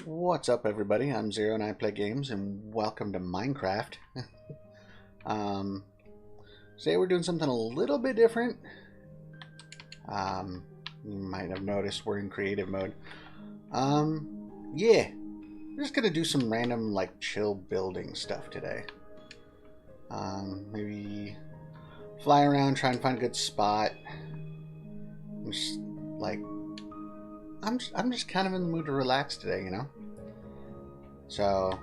What's up, everybody? I'm Zero and I play games, and welcome to Minecraft. Today we're doing something a little bit different. You might have noticed we're in creative mode. Yeah, we're just gonna do some random, like, chill building stuff today. Maybe fly around, try and find a good spot. I'm just kind of in the mood to relax today, you know? So,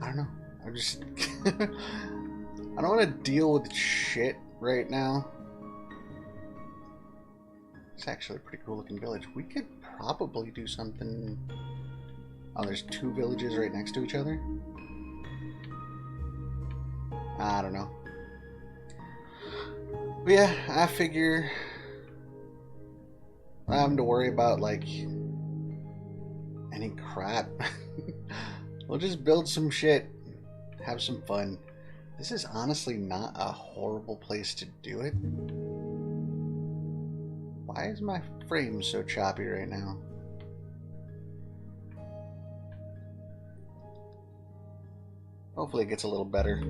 I don't know. I don't want to deal with shit right now. It's actually a pretty cool looking village. We could probably do something. Oh, there's two villages right next to each other? I don't know. But yeah, I figure I don't have to worry about, like, any crap. We'll just build some shit, have some fun. This is honestly not a horrible place to do it. Why is my frame so choppy right now? Hopefully it gets a little better.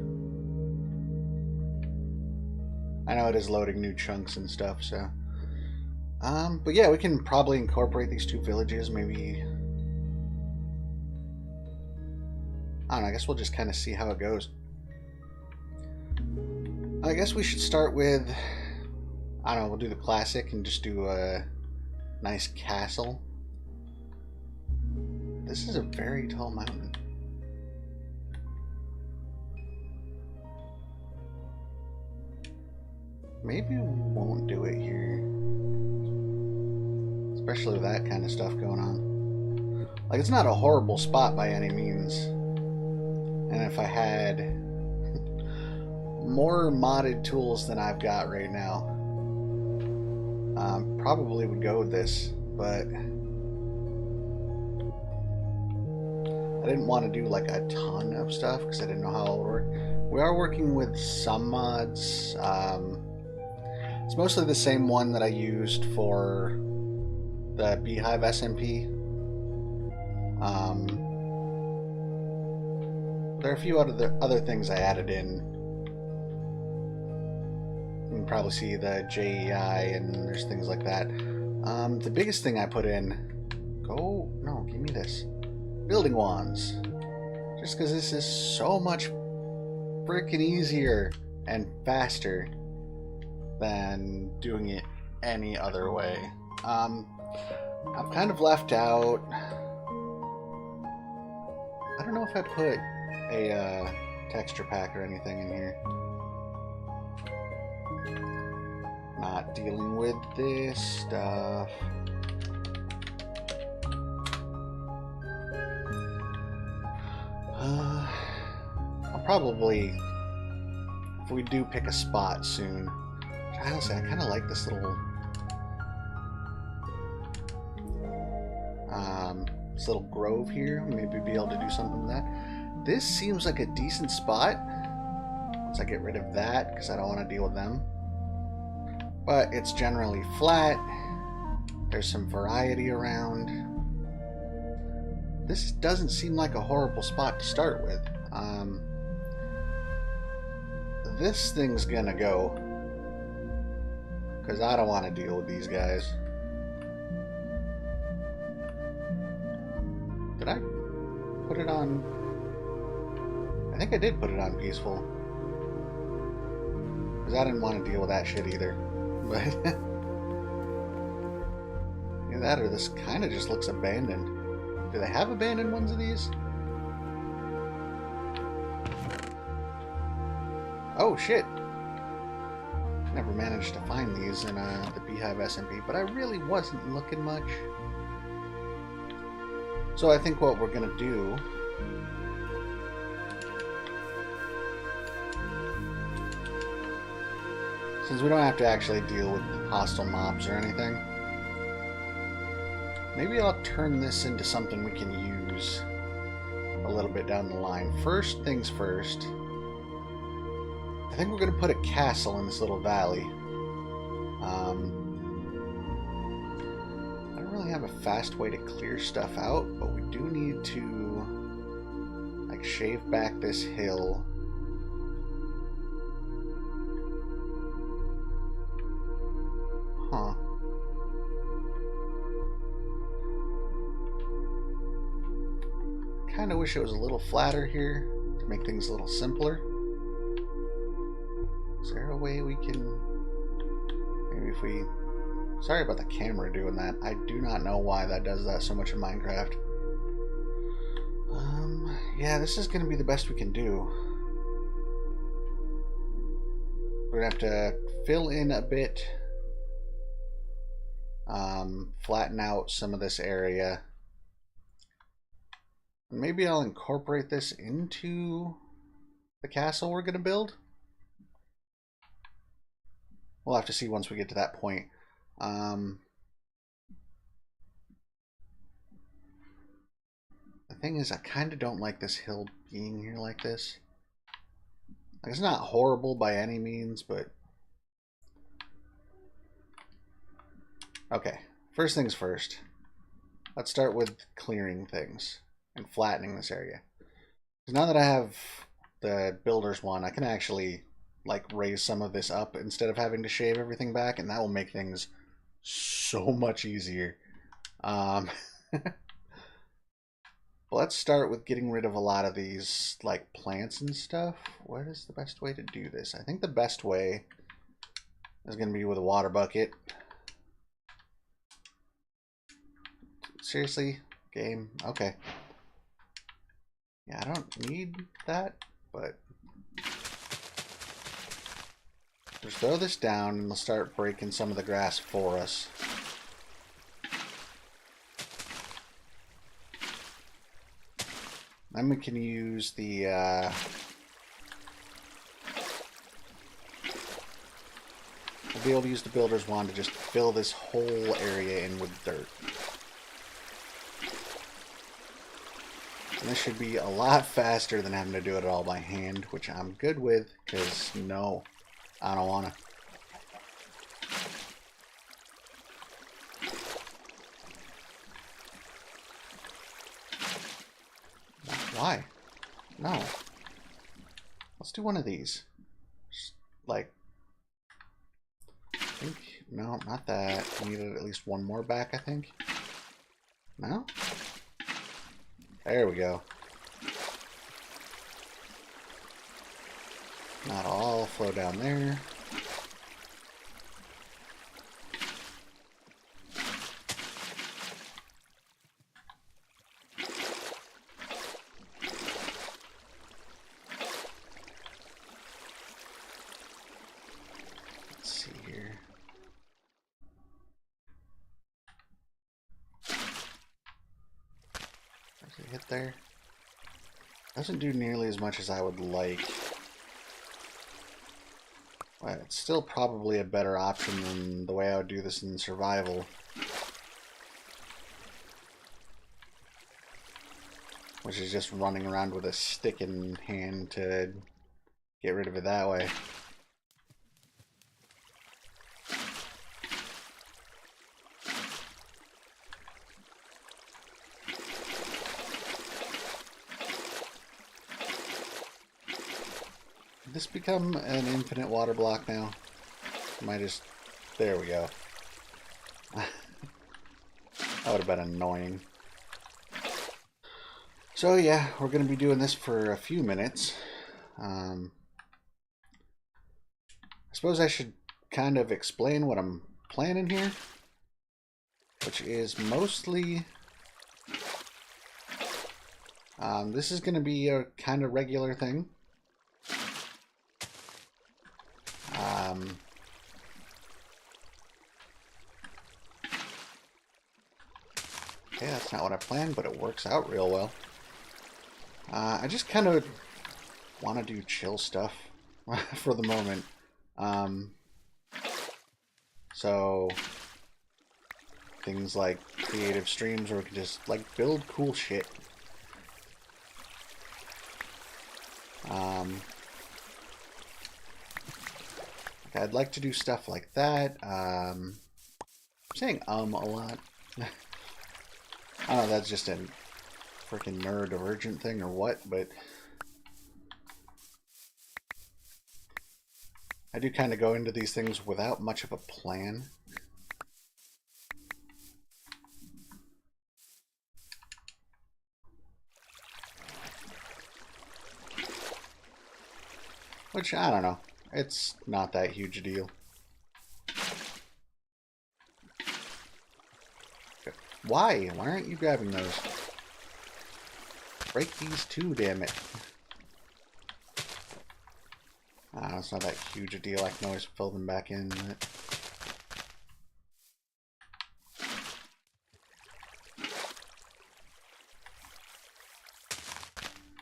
I know it is loading new chunks and stuff, so but yeah, we can probably incorporate these two villages, maybe. I don't know, I guess we'll just kind of see how it goes. I guess we should start with, I don't know, we'll do the classic and just do a nice castle. This is a very tall mountain. Maybe we won't do it here. Especially with that kind of stuff going on. Like, it's not a horrible spot by any means. And if I had more modded tools than I've got right now, probably would go with this, but I didn't want to do like a ton of stuff because I didn't know how it would work. We are working with some mods. It's mostly the same one that I used for the Beehive SMP. There are a few other things I added in. You can probably see the JEI and there's things like that. The biggest thing I put in, give me this. Building wands. Just because this is so much freaking easier and faster than doing it any other way. I've kind of left out. I don't know if I put a texture pack or anything in here. Not dealing with this stuff. I'll probably, if we do pick a spot soon. Honestly, I kind of like this little grove here. Maybe be able to do something with that. This seems like a decent spot once I get rid of that, because I don't want to deal with them. But it's generally flat. There's some variety around. This doesn't seem like a horrible spot to start with. This thing's gonna go, because I don't want to deal with these guys. Did I put it on? I think I did put it on peaceful. Because I didn't want to deal with that shit either. But either that or this kind of just looks abandoned. Do they have abandoned ones of these? Oh shit! Never managed to find these in the Beehive SMP, but I really wasn't looking much. So I think what we're gonna do, since we don't have to actually deal with hostile mobs or anything, maybe I'll turn this into something we can use a little bit down the line. First things first, I think we're going to put a castle in this little valley. I don't really have a fast way to clear stuff out, but we do need to like shave back this hill. Huh. Kind of wish it was a little flatter here to make things a little simpler. Is there a way we can... Maybe if we... Sorry about the camera doing that. I do not know why that does that so much in Minecraft. Yeah, this is going to be the best we can do. We're going to have to fill in a bit. Flatten out some of this area. Maybe I'll incorporate this into the castle we're going to build. We'll have to see once we get to that point. The thing is, I kind of don't like this hill being here like this. Like, it's not horrible by any means, but... Okay, first things first. Let's start with clearing things and flattening this area. Now that I have the builder's one, I can actually like raise some of this up instead of having to shave everything back, and that will make things so much easier. Let's start with getting rid of a lot of these like plants and stuff. What is the best way to do this? I think the best way is going to be with a water bucket. Seriously? Game? Okay. Yeah, I don't need that, but just throw this down and we'll start breaking some of the grass for us. Then we can use the we'll be able to use the builder's wand to just fill this whole area in with dirt. And this should be a lot faster than having to do it all by hand, which I'm good with, because no, I don't want to. Why? No. Let's do one of these. Just like, I think, no, not that. We needed at least one more back, I think. No? There we go. Not all flow down there. Let's see here. Does it hit there? Doesn't do nearly as much as I would like. But it's still probably a better option than the way I would do this in survival. Which is just running around with a stick in hand to get rid of it that way. Did this become an infinite water block now? Am I just... There we go. That would have been annoying. So yeah, we're going to be doing this for a few minutes. I suppose I should kind of explain what I'm planning here, which is mostly... this is going to be a kind of regular thing. Okay, that's not what I planned, but it works out real well. I just kind of want to do chill stuff for the moment. So things like creative streams where we can just like build cool shit. I'd like to do stuff like that. I'm saying a lot. I don't know if that's just a freaking neurodivergent thing or what, but I do kind of go into these things without much of a plan. Which, I don't know. It's not that huge a deal. Why? Why aren't you grabbing those? Break these too, damn it. It's not that huge a deal. I can always fill them back in.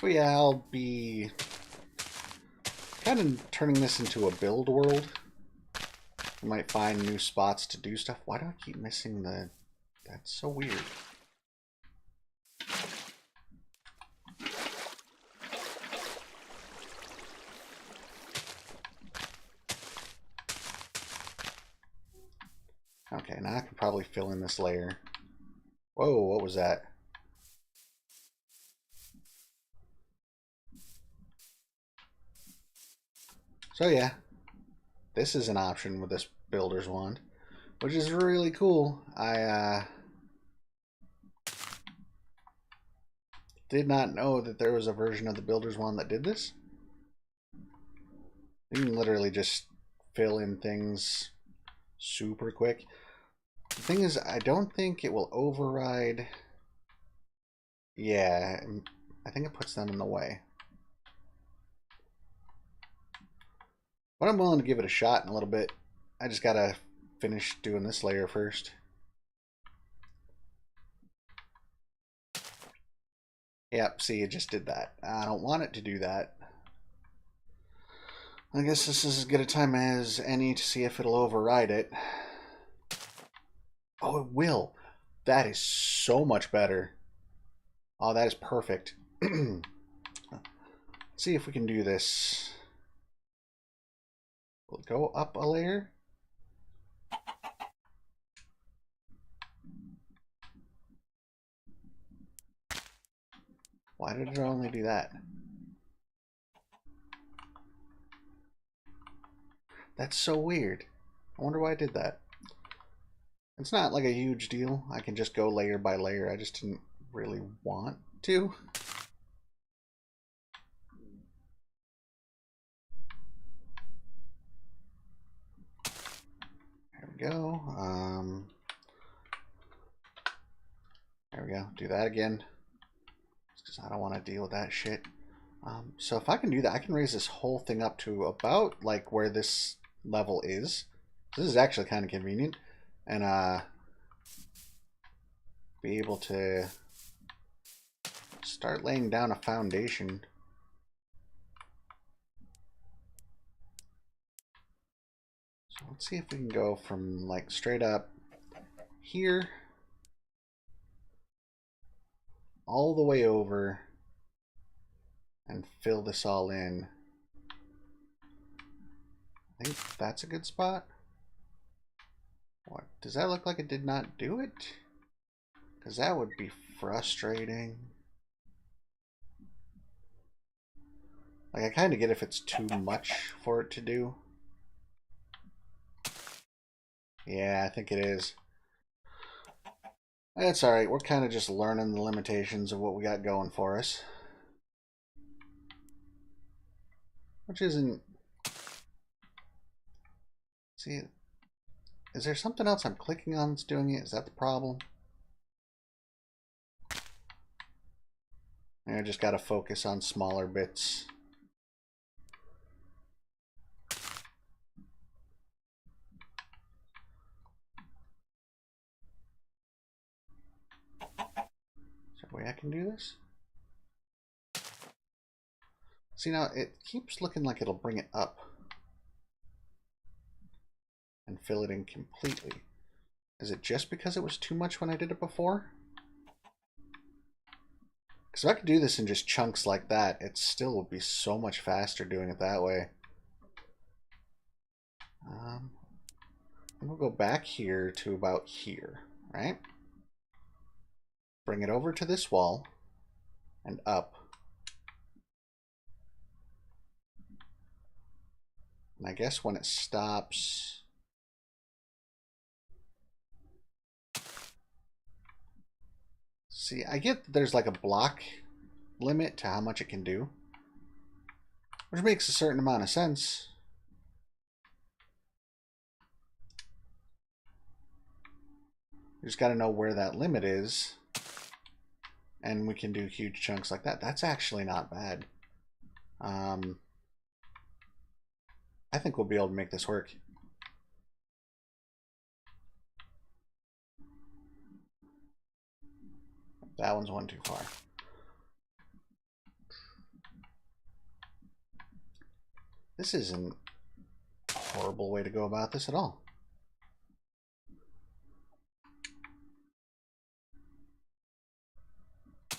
But yeah, I'll be kind of turning this into a build world. You might find new spots to do stuff. Why do I keep missing the... That's so weird. Okay, now I can probably fill in this layer. Whoa, what was that? So yeah, this is an option with this builder's wand, which is really cool. I did not know that there was a version of the builder's wand that did this. You can literally just fill in things super quick. The thing is, I don't think it will override... Yeah, I think it puts them in the way. But I'm willing to give it a shot in a little bit. I just gotta finish doing this layer first. Yep, see, it just did that. I don't want it to do that. I guess this is as good a time as any to see if it'll override it. Oh, it will. That is so much better. Oh, that is perfect. Let's see if we can do this. We'll go up a layer. Why did it only do that? That's so weird. I wonder why I did that. It's not like a huge deal. I can just go layer by layer. I just didn't really want to. There we go. There we go. Do that again. Because I don't want to deal with that shit. So if I can do that, I can raise this whole thing up to about like where this level is. This is actually kind of convenient. And be able to start laying down a foundation. So let's see if we can go from like straight up here all the way over and fill this all in. I think that's a good spot. What? Does that look like it did not do it? Because that would be frustrating. Like, I kind of get if it's too much for it to do. Yeah, I think it is. That's alright. We're kind of just learning the limitations of what we got going for us. Which isn't... See, is there something else I'm clicking on that's doing it? Is that the problem? I just got to focus on smaller bits. Is there a way I can do this? See, now it keeps looking like it'll bring it up and fill it in completely. Is it just because it was too much when I did it before? Because if I could do this in just chunks like that, it still would be so much faster doing it that way. We'll go back here to about here, right? bring it over to this wall and up. And I guess when it stops... See, I get that there's like a block limit to how much it can do, which makes a certain amount of sense. You just got to know where that limit is, and we can do huge chunks like that. That's actually not bad. I think we'll be able to make this work. That one's one too far. This isn't a horrible way to go about this at all.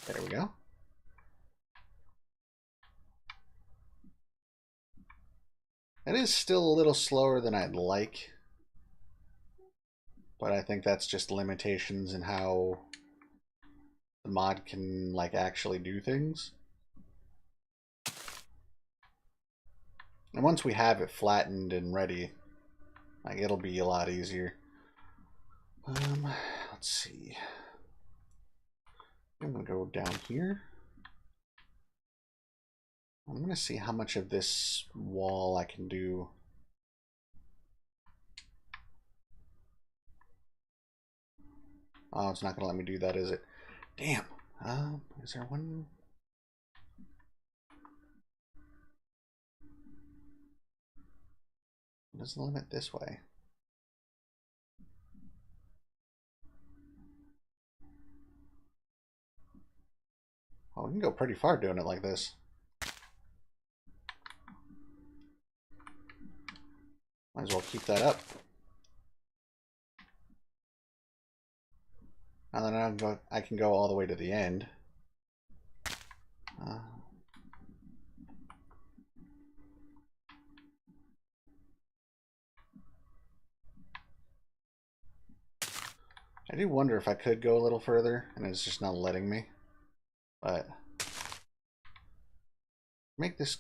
There we go. It is still a little slower than I'd like, but I think that's just limitations in how the mod can like actually do things. And once we have it flattened and ready, like it'll be a lot easier. Let's see. I'm gonna go down here. I'm gonna see how much of this wall I can do. Oh, it's not gonna let me do that, is it? Damn. Is there one? What is the limit this way? Oh, we can go pretty far doing it like this. Might as well keep that up. Now that I can go all the way to the end. I do wonder if I could go a little further, and it's just not letting me. But make this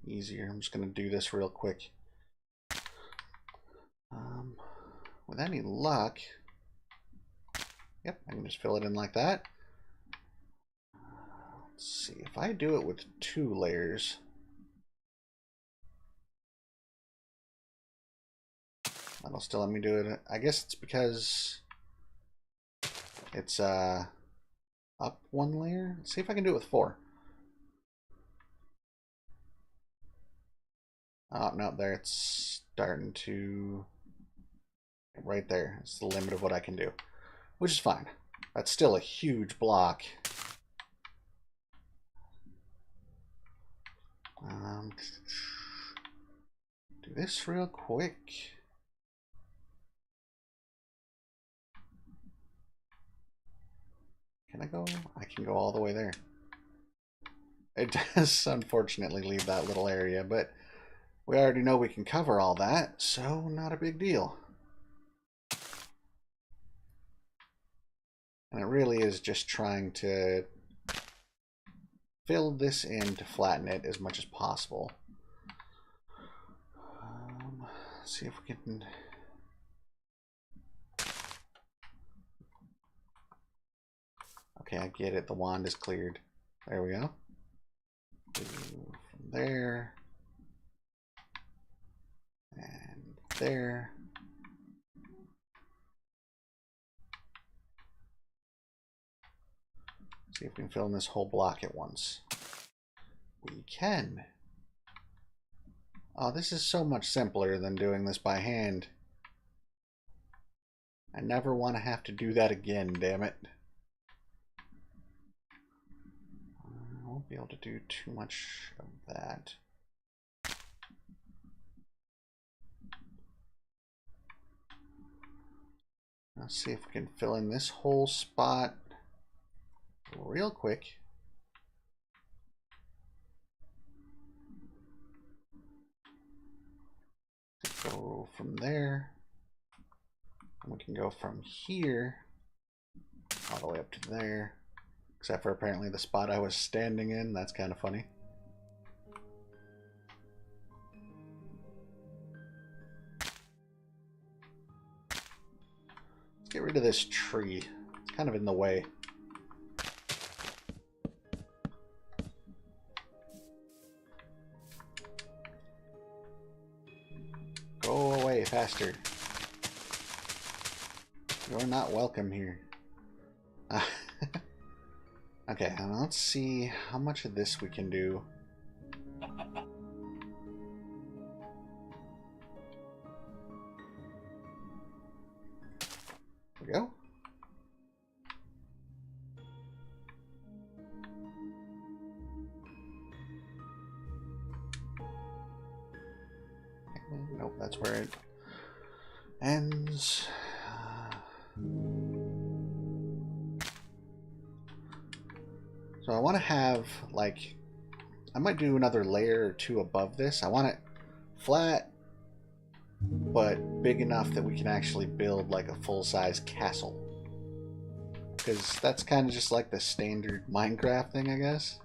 easier, I'm just going to do this real quick. With any luck, yep, I can just fill it in like that. Let's see, if I do it with 2 layers, that'll still let me do it. I guess it's because it's up 1 layer. Let's see if I can do it with 4. Oh, no, there it's starting to... Right there. It's the limit of what I can do, which is fine. That's still a huge block. Do this real quick. Can I go? I can go all the way there. It does unfortunately leave that little area, but we already know we can cover all that, so not a big deal. And it really is just trying to fill this in to flatten it as much as possible. Let's see if we can... Okay, I get it. The wand is cleared. There we go. From there. And there. See if we can fill in this whole block at once. We can. Oh, this is so much simpler than doing this by hand. I never want to have to do that again, damn it. I won't be able to do too much of that. Let's see if we can fill in this whole spot real quick. Go from there. And we can go from here all the way up to there. Except for apparently the spot I was standing in. That's kind of funny. Let's get rid of this tree. It's kind of in the way. Go away faster. You're not welcome here. Okay, let's see how much of this we can do. There we go. Nope, that's where it ends. So I want to have, like, I might do another layer or two above this. I want it flat, but big enough that we can actually build, like, a full-size castle. Because that's kind of just like the standard Minecraft thing, I guess.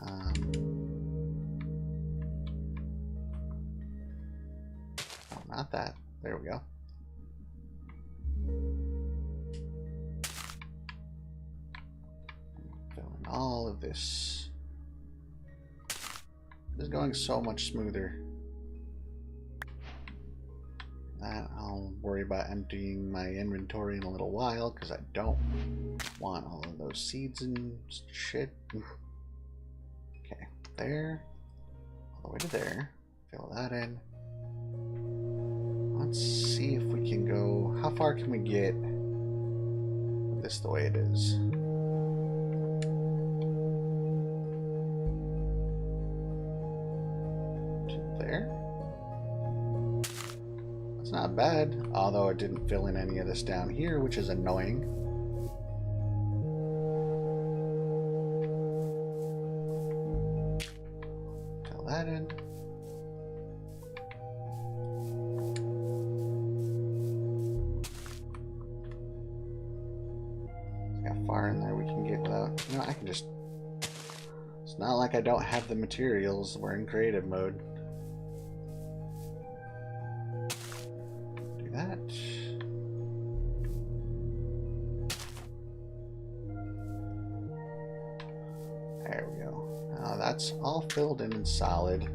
Oh, not that. There we go. All of this is going so much smoother. I'll worry about emptying my inventory in a little while because I don't want all of those seeds and shit. Okay, there, all the way to there. Fill that in. Let's see if we can go. How far can we get with this the way it is? Not bad, although it didn't fill in any of this down here, which is annoying. Fill that in. See how far in there we can get without, you know, I can just, it's not like I don't have the materials. We're in creative mode. That. There we go. Now that's all filled in and solid.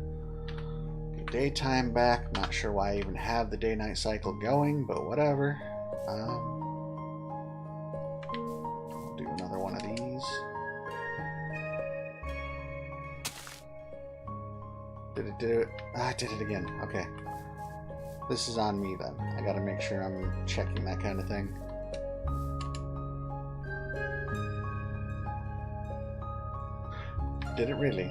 Okay, daytime back. Not sure why I even have the day-night cycle going, but whatever. I'll do another one of these. Did it do it? Ah, I did it again. Okay. This is on me then. I gotta make sure I'm checking that kind of thing. Did it really?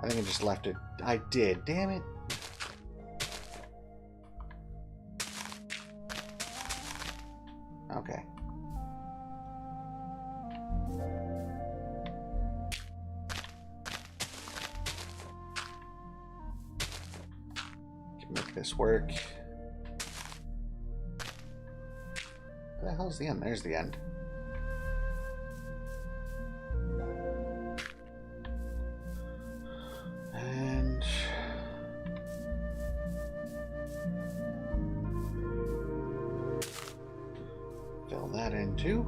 I think I just left it. I did. Damn it. Okay. Make this work. Where the hell's the end? There's the end. And fill that in too.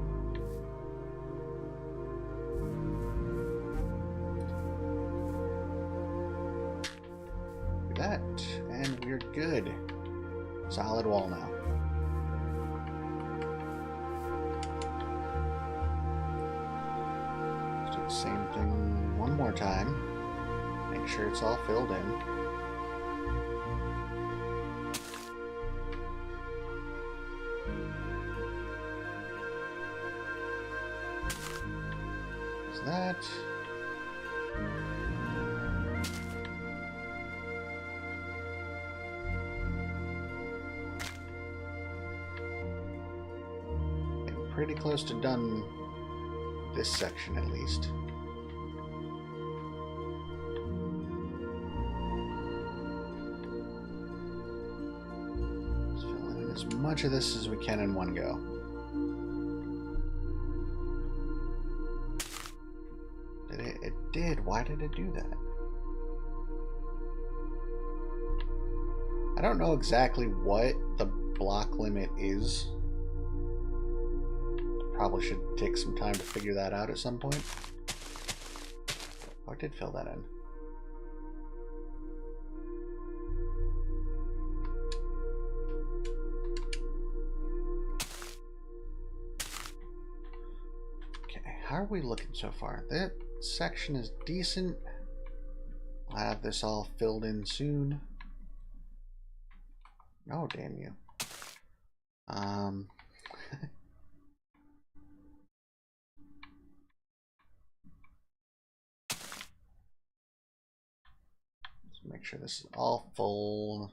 Do that. And we're good. Solid wall now. Let's do the same thing one more time. Make sure it's all filled in. There's that. Pretty close to done this section at least. as much of this as we can in one go. It did. Why did it do that? I don't know exactly what the block limit is. Probably should take some time to figure that out at some point. Oh, I did fill that in. Okay, how are we looking so far? That section is decent. I'll have this all filled in soon. Oh, damn you. Let's make sure this is all full.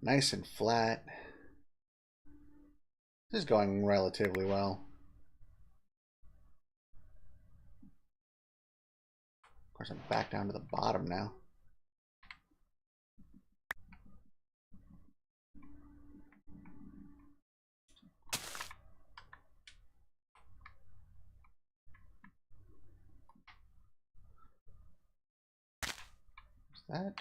Nice and flat. This is going relatively well. Of course, I'm back down to the bottom now. What's that?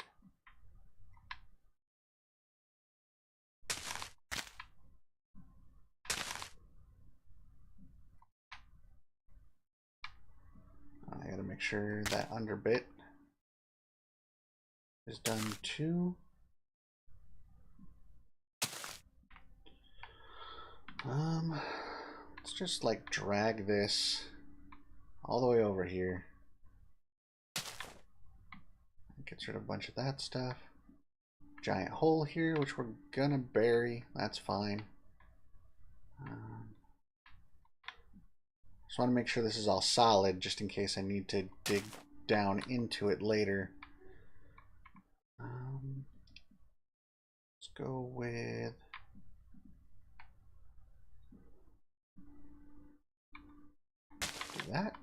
I gotta make sure that under bit is done too. Let's just like drag this all the way over here. Gets rid of a bunch of that stuff. Giant hole here, which we're gonna bury. That's fine. Just want to make sure this is all solid, just in case I need to dig down into it later. Let's go with do that.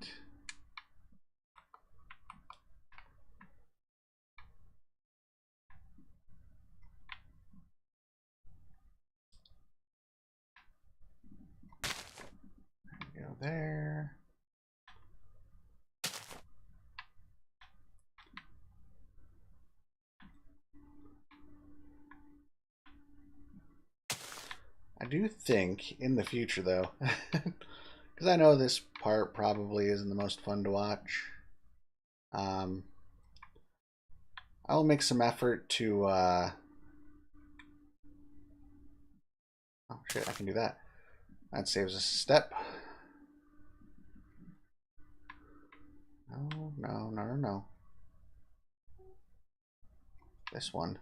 Go there. I do think in the future, though, because I know this part probably isn't the most fun to watch, I will make some effort to oh shit, I can do that. That saves us a step. No. This one.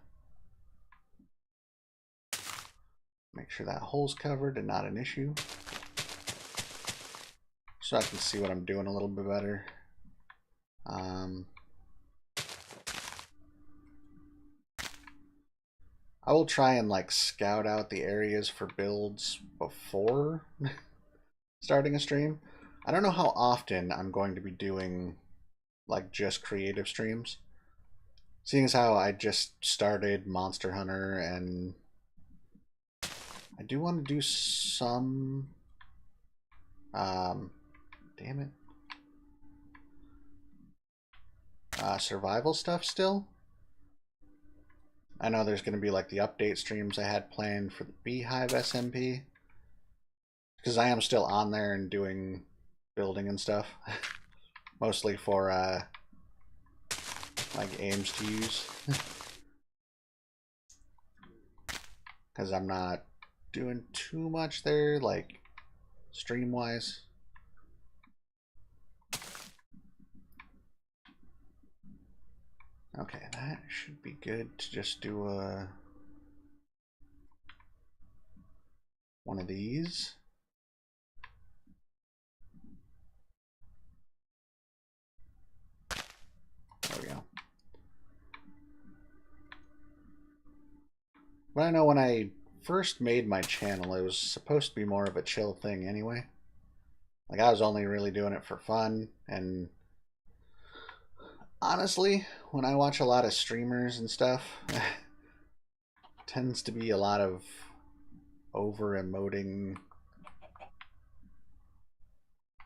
Make sure that hole's covered and not an issue. So I can see what I'm doing a little bit better. I will try and like scout out the areas for builds before starting a stream. I don't know how often I'm going to be doing like just creative streams. Seeing as how I just started Monster Hunter, and I do want to do some damn it, survival stuff still. I know there's going to be like the update streams I had planned for the Beehive SMP, because I am still on there and doing building and stuff. Mostly for like aims to use. Because I'm not doing too much there, like stream wise. Okay, that should be good to just do one of these. There we go. But I know when I first made my channel, it was supposed to be more of a chill thing anyway. Like, I was only really doing it for fun, and honestly, when I watch a lot of streamers and stuff, tends to be a lot of over emoting,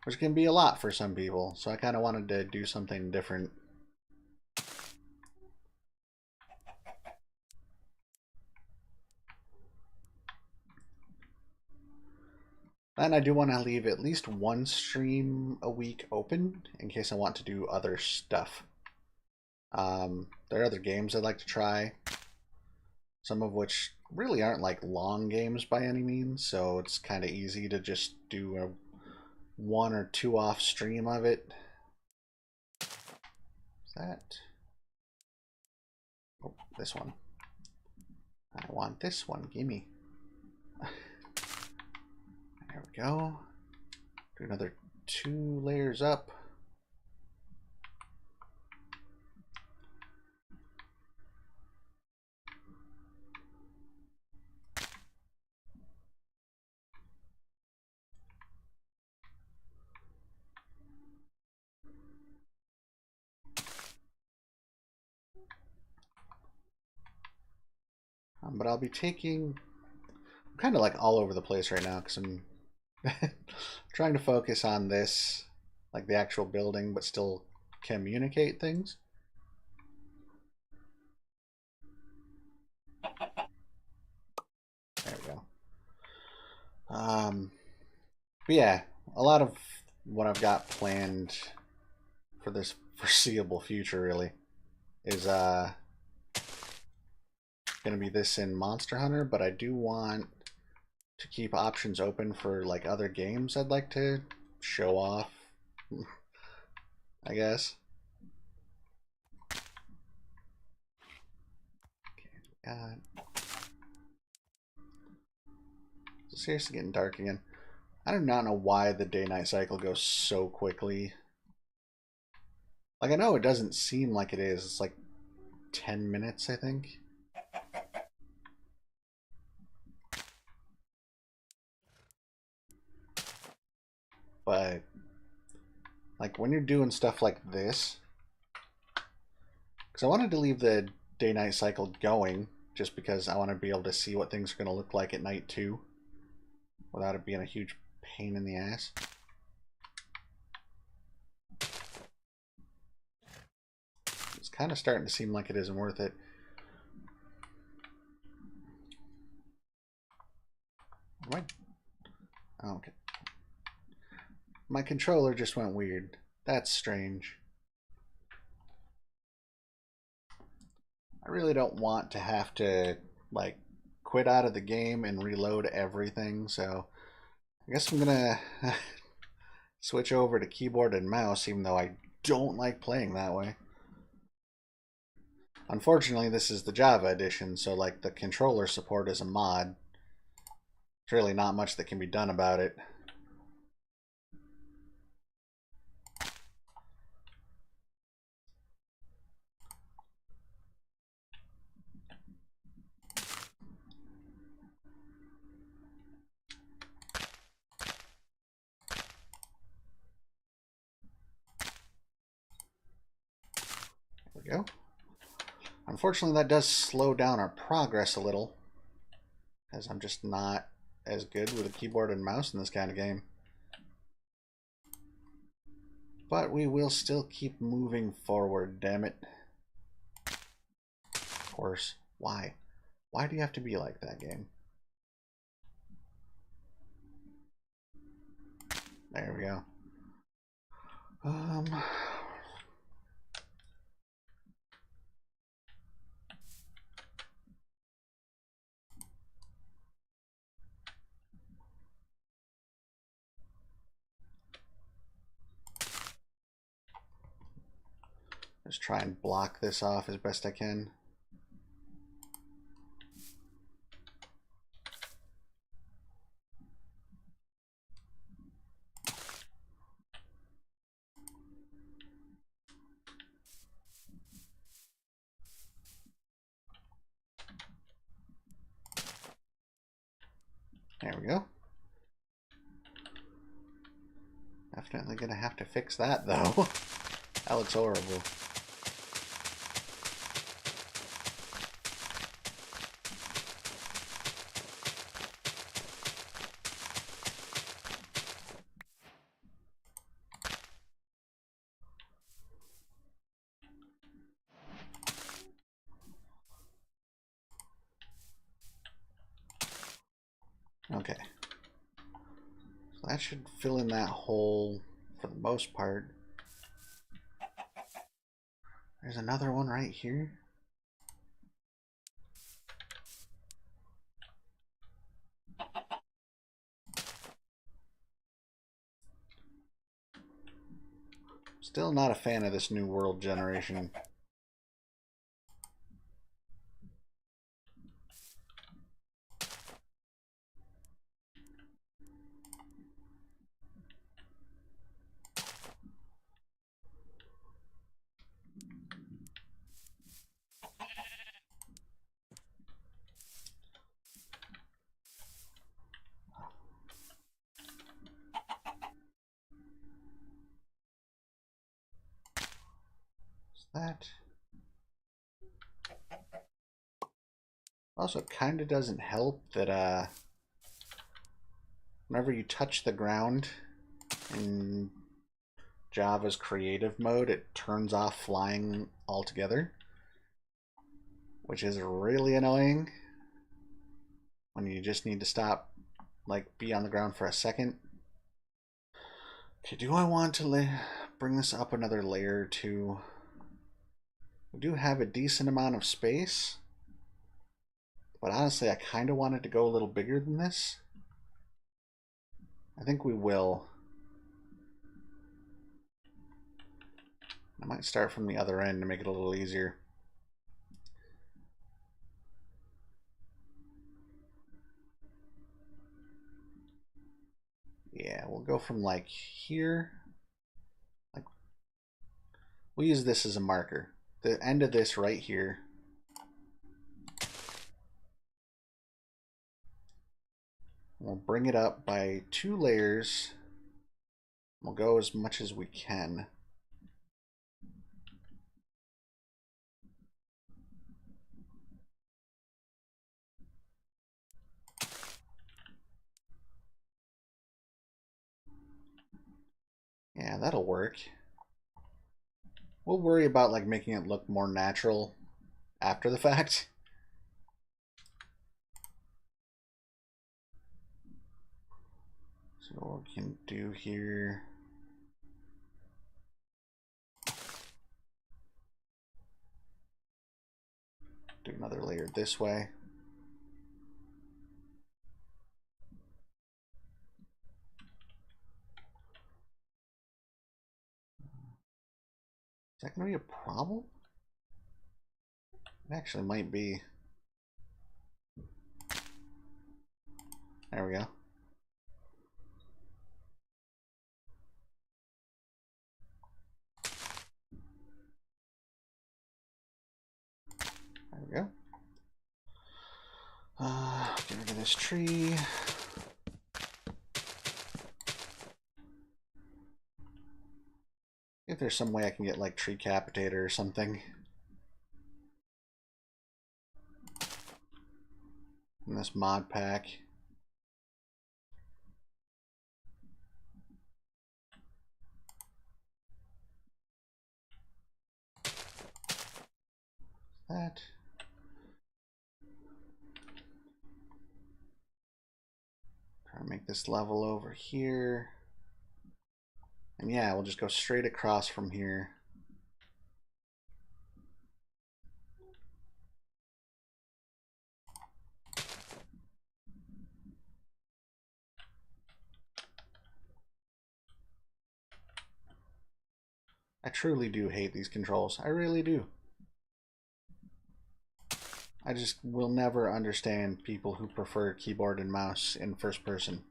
which can be a lot for some people. So I kind of wanted to do something different. And I do want to leave at least one stream a week open in case I want to do other stuff. There are other games I'd like to try, some of which really aren't like long games by any means, so it's kind of easy to just do a 1 or 2 off stream of it. Is that? Oh, this one. I want this one. Gimme. There we go. Do another 2 layers up. But I'll be taking... I'm kind of like all over the place right now because I'm trying to focus on this, like the actual building, but still communicate things. There we go. But yeah, a lot of what I've got planned for this foreseeable future really is gonna be this in Monster Hunter, but I do want to keep options open for like other games I'd like to show off, I guess. God. It's seriously getting dark again. I do not know why the day-night cycle goes so quickly. Like, I know it doesn't seem like it is. It's like 10 minutes, I think. But, like, when you're doing stuff like this, because I wanted to leave the day-night cycle going, just because I want to be able to see what things are going to look like at night, too, without it being a huge pain in the ass. It's kind of starting to seem like it isn't worth it. What? Oh, okay. My controller just went weird. That's strange. I really don't want to have to, like, quit out of the game and reload everything, so I guess I'm gonna switch over to keyboard and mouse, even though I don't like playing that way. Unfortunately, this is the Java edition, so like the controller support is a mod. There's really not much that can be done about it. There we go. Unfortunately, that does slow down our progress a little, as I'm just not as good with a keyboard and mouse in this kind of game. But we will still keep moving forward, damn it. Of course. Why? Why do you have to be like that, game? There we go. Just try and block this off as best I can. There we go. Definitely gonna have to fix that though. That looks horrible. Okay. So that should fill in that hole for the most part. There's another one right here. Still not a fan of this new world generation. That also kind of doesn't help that whenever you touch the ground in Java's creative mode, it turns off flying altogether, which is really annoying when you just need to stop, like, be on the ground for a second. Okay, do I want to bring this up another layer or two? We do have a decent amount of space, but honestly, I kind of wanted to go a little bigger than this. I think we will. I might start from the other end to make it a little easier. Yeah, we'll go from like here. Like, we'll use this as a marker. The end of this right here. We'll bring it up by 2 layers. We'll go as much as we can. Yeah, that'll work. We'll worry about like making it look more natural after the fact. So what we can do here. Do another layer this way. Is that going to be a problem? It actually might be. There we go. There we go. Get rid of this tree. If there's some way I can get like tree capitator or something. In this mod pack. That. Try to make this level over here. And yeah, we'll just go straight across from here. I truly do hate these controls. I really do. I just will never understand people who prefer keyboard and mouse in first person.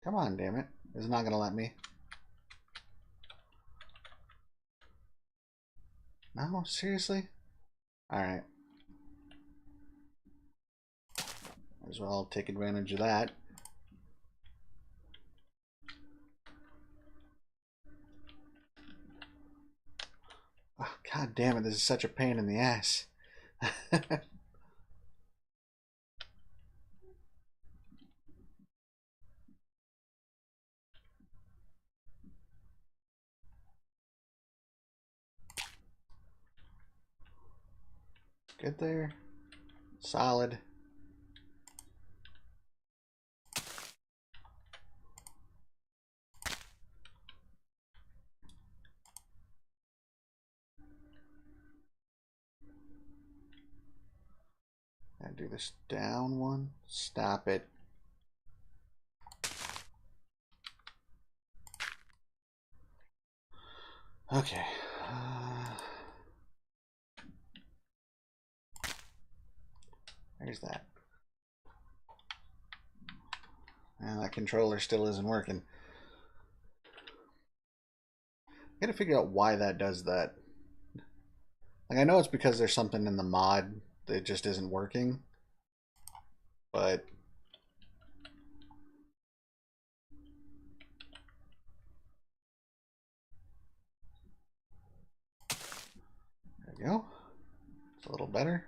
Come on, damn it. It's not gonna let me. No, seriously? Alright. Might as well take advantage of that. Oh, God damn it, this is such a pain in the ass. Good there. Solid. And do this down one. Stop it. Okay. There's that. And that controller still isn't working. I gotta figure out why that does that. Like, I know it's because there's something in the mod that just isn't working. But there we go. It's a little better.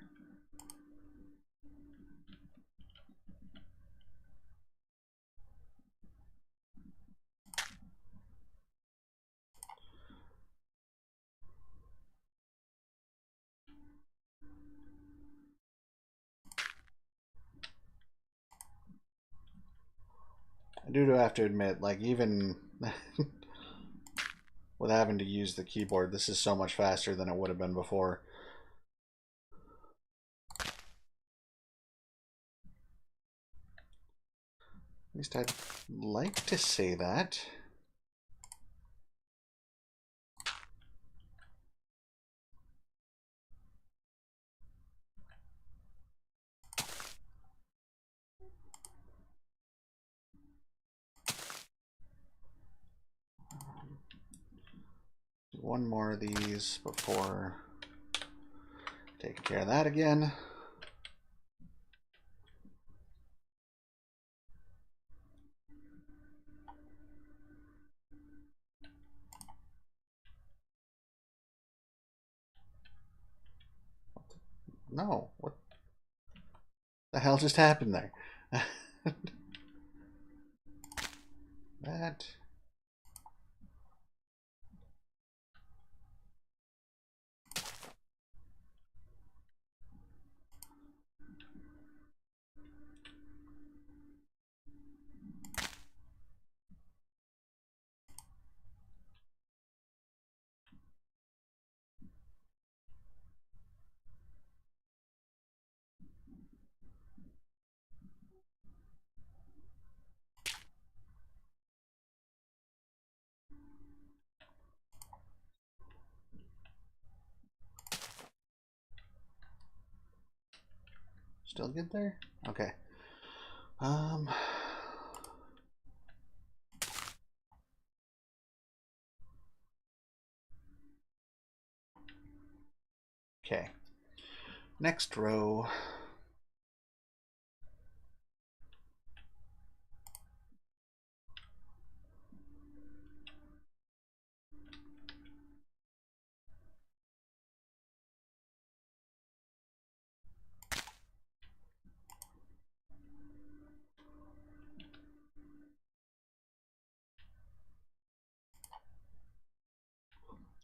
I do have to admit, like, even with having to use the keyboard, this is so much faster than it would have been before. At least I'd like to say that. One more of these before taking care of that again. No, what the hell just happened there? That. Still good there? Okay. Okay. Next row.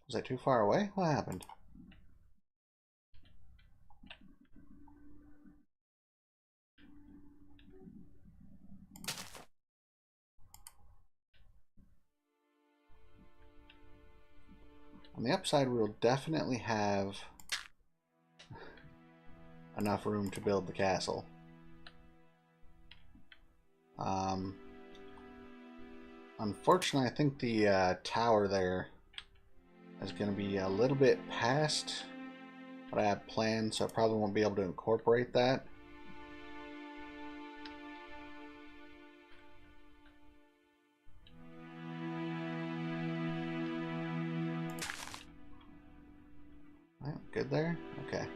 Was that too far away? What happened? On the upside, we'll definitely have enough room to build the castle. Unfortunately, I think the tower there is going to be a little bit past what I had planned, so I probably won't be able to incorporate that. Right, good there? Okay.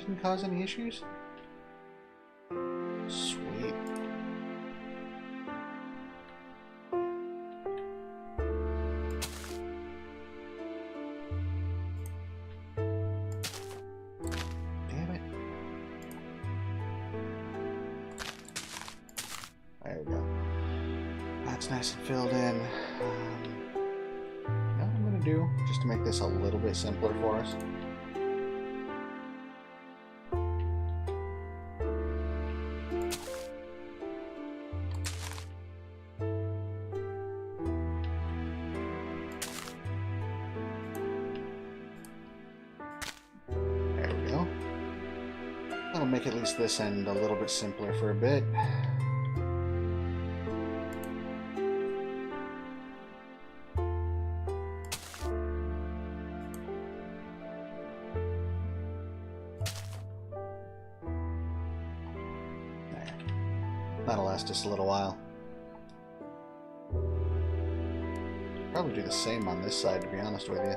didn't cause any issues? Sweet. Damn it. There we go. That's nice and filled in. What I'm going to do, just to make this a little bit simpler for us. There we go. That'll make at least this end a little bit simpler for a bit. That'll last us a little while. Probably do the same on this side, to be honest with you.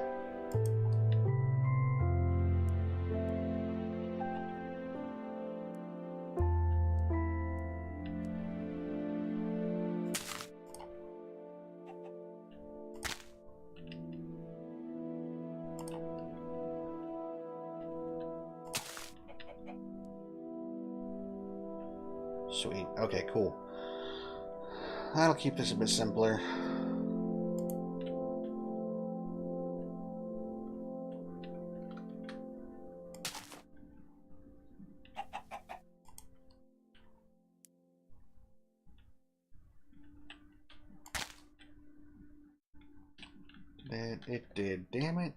Sweet. Okay, cool. That'll keep this a bit simpler. It did, damn it.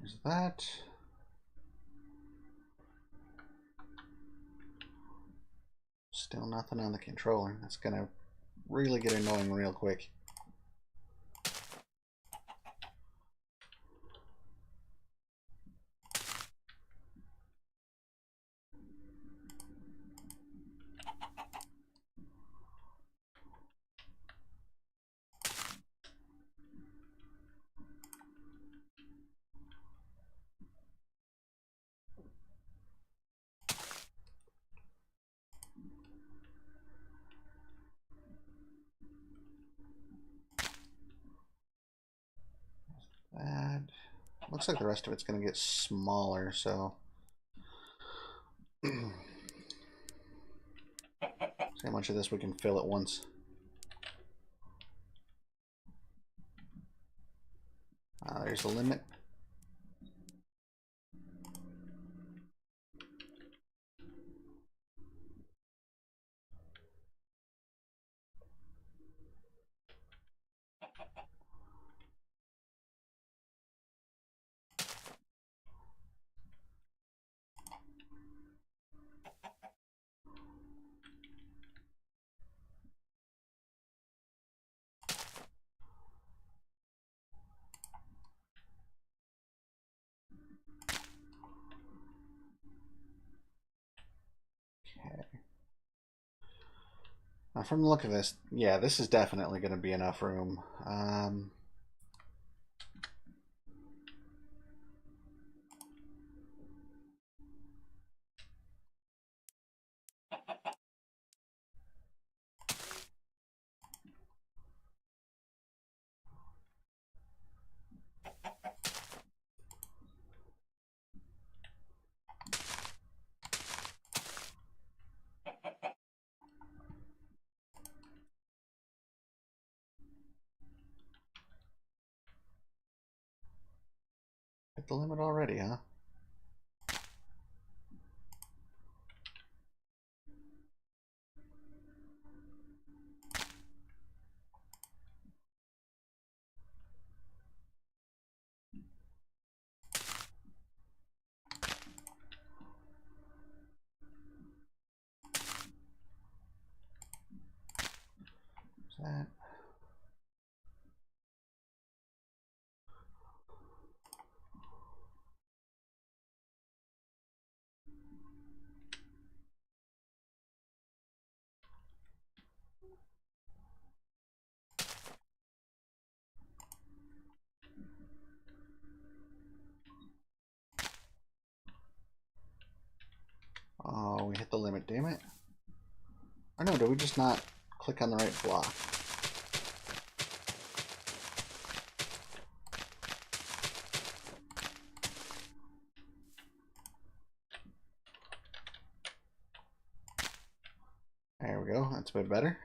There's that. Still nothing on the controller. That's gonna really get annoying real quick. That looks like the rest of it's going to get smaller, so see how much of this we can fill at once. There's the limit. Now, from the look of this, yeah, this is definitely going to be enough room. Hit the limit already, huh? that. Oh, we hit the limit, damn it. Or no, did we just not click on the right block? There we go, that's a bit better.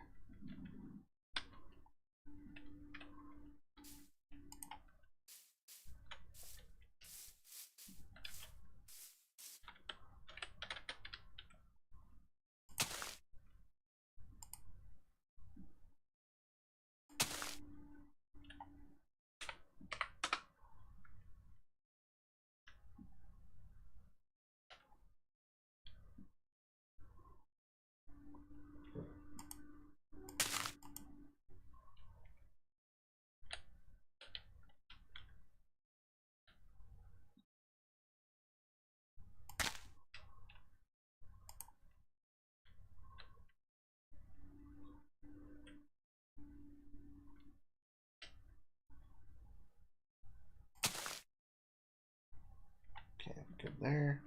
Okay, good there.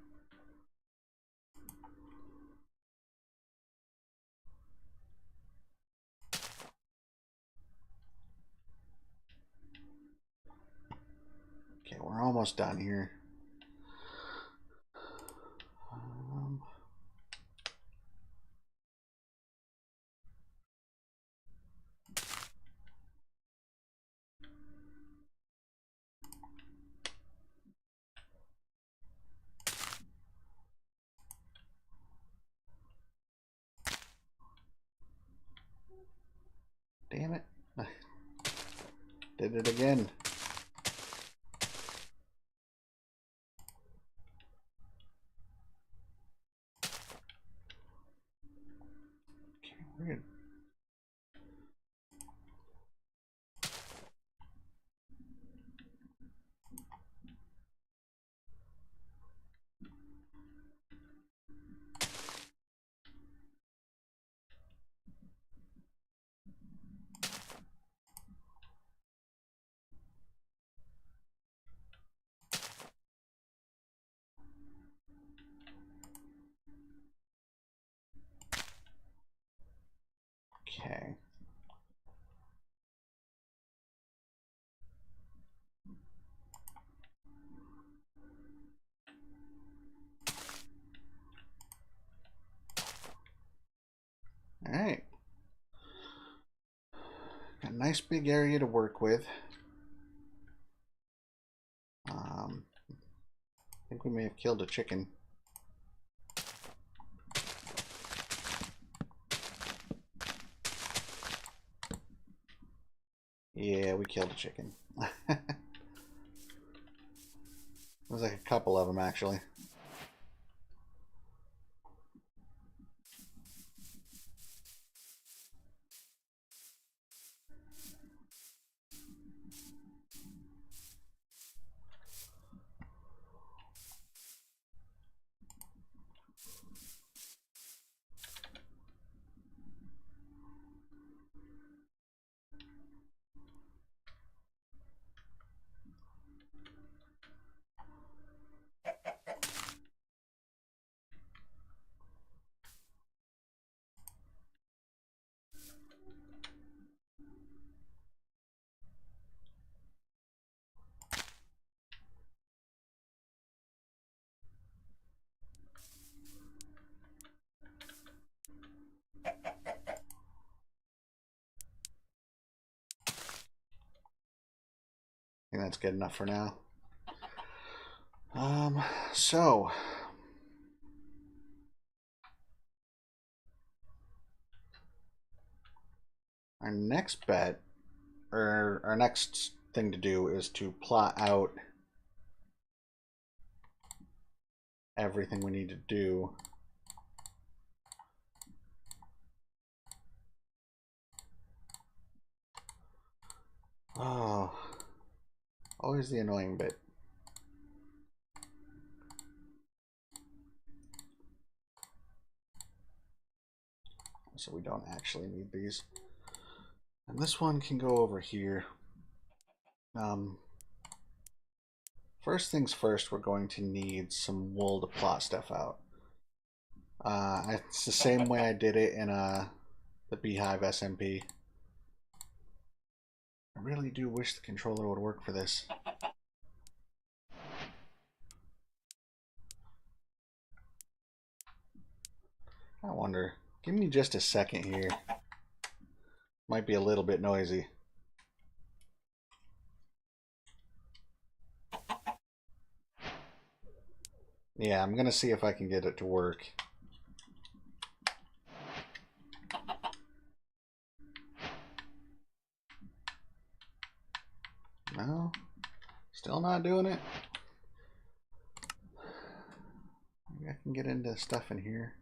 Okay, we're almost done here. Damn it. Did it again. Okay, weird. Okay. Alright. Got a nice big area to work with. I think we may have killed a chicken. Yeah, we killed a chicken. There's like a couple of them actually. I think that's good enough for now. So our next bet, or our next thing to do, is to plot out everything we need to do. Oh, always the annoying bit. So we don't actually need these. And this one can go over here. First things first, we're going to need some wool to plot stuff out. It's the same way I did it in the Beehive SMP. I really do wish the controller would work for this. I wonder. Give me just a second here. Might be a little bit noisy. Yeah, I'm gonna see if I can get it to work. No, still not doing it. Maybe I can get into stuff in here.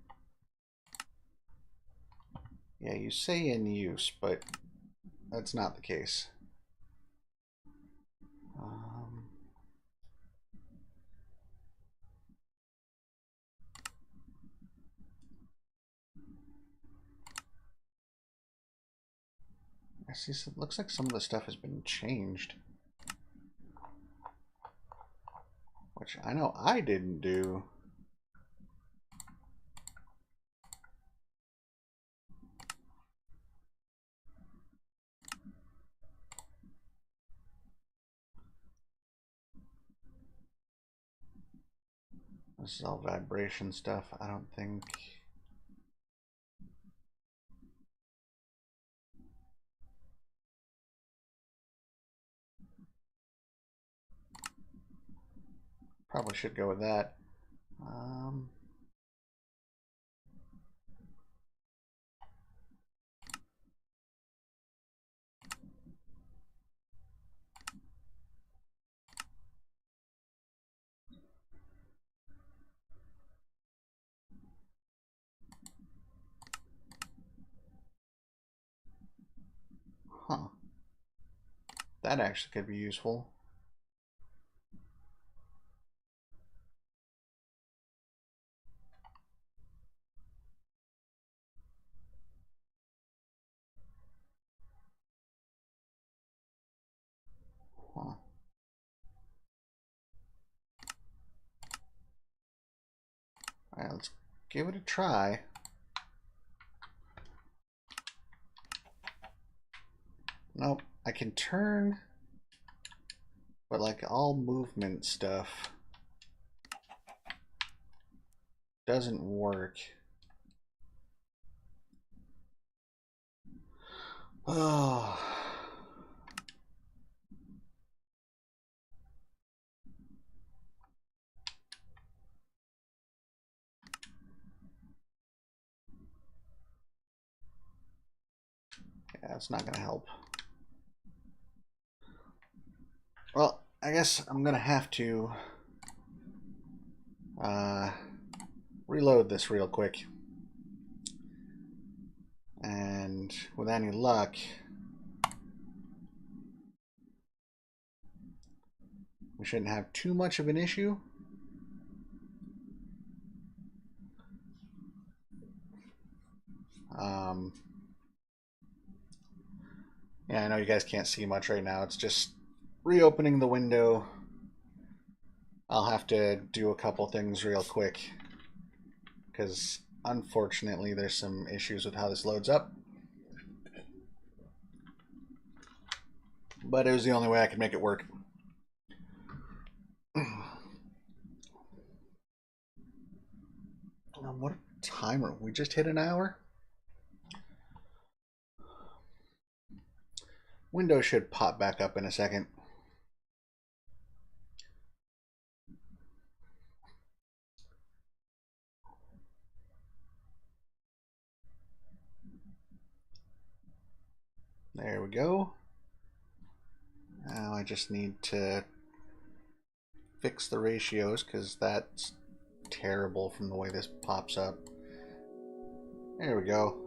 Yeah, you say in use, but that's not the case. I see. It looks like some of the stuff has been changed, which I know I didn't do. This is all vibration stuff. I don't think. Probably should go with that. Huh. That actually could be useful. Huh. Alright, let's give it a try. Nope, I can turn, but like all movement stuff doesn't work. Oh. Yeah, it's not going to help. Well, I guess I'm going to have to reload this real quick. And with any luck, we shouldn't have too much of an issue. Yeah, I know you guys can't see much right now. It's just reopening the window. I'll have to do a couple things real quick because unfortunately there's some issues with how this loads up. But it was the only way I could make it work. What a timer. We just hit an hour? Windows should pop back up in a second. There we go. Now I just need to fix the ratios because that's terrible from the way this pops up. There we go.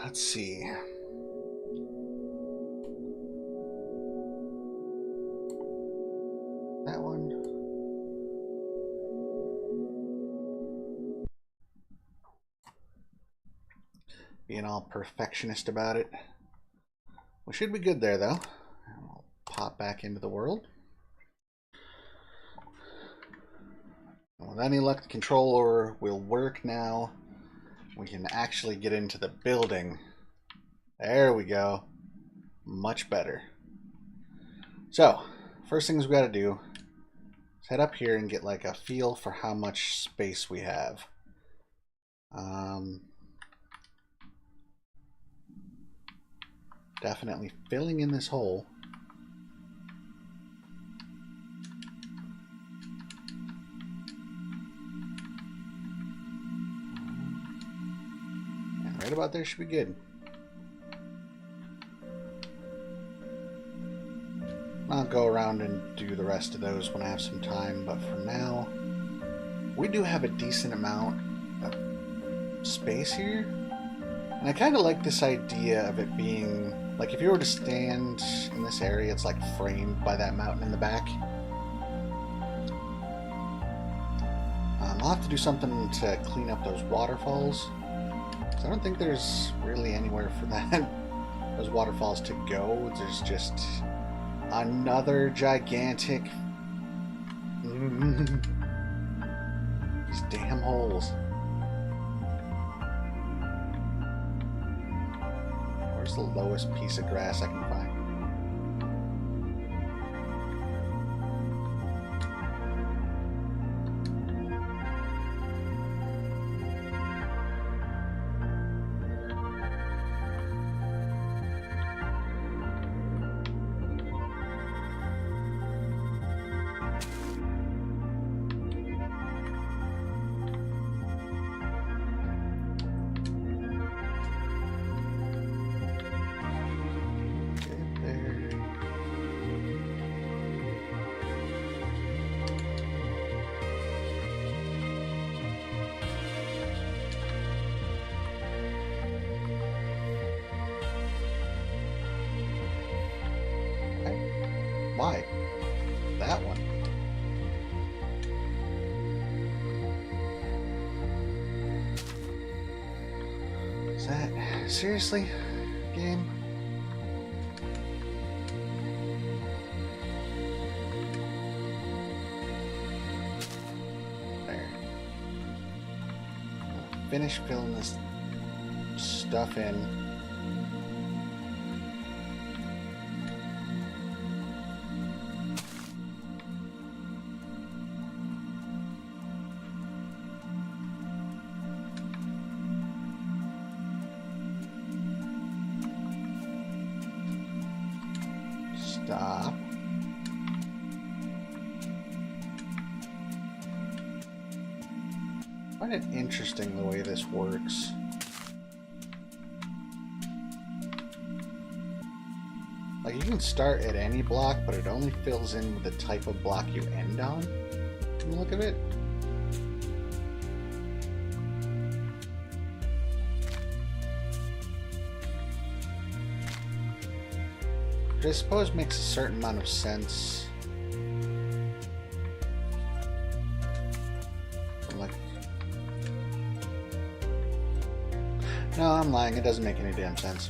Let's see. being all perfectionist about it. We should be good there, though. And we'll pop back into the world. And with any luck, the controller will work now. We can actually get into the building. There we go. Much better. So, first things we got to do is head up here and get like a feel for how much space we have. Definitely filling in this hole. And right about there should be good. I'll go around and do the rest of those when I have some time, but for now, we do have a decent amount of space here. And I kind of like this idea of it being, like if you were to stand in this area, it's like framed by that mountain in the back. I'll have to do something to clean up those waterfalls. I don't think there's really anywhere for those waterfalls to go. There's just another gigantic... These damn holes. Where's the lowest piece of grass I can find? Why? That one. Is that... seriously? Game? There. Finish filling this stuff in. Stop. I find it interesting the way this works. Like, you can start at any block, but it only fills in with the type of block you end on, from the look of it. Which I suppose makes a certain amount of sense. Like, no, I'm lying. It doesn't make any damn sense.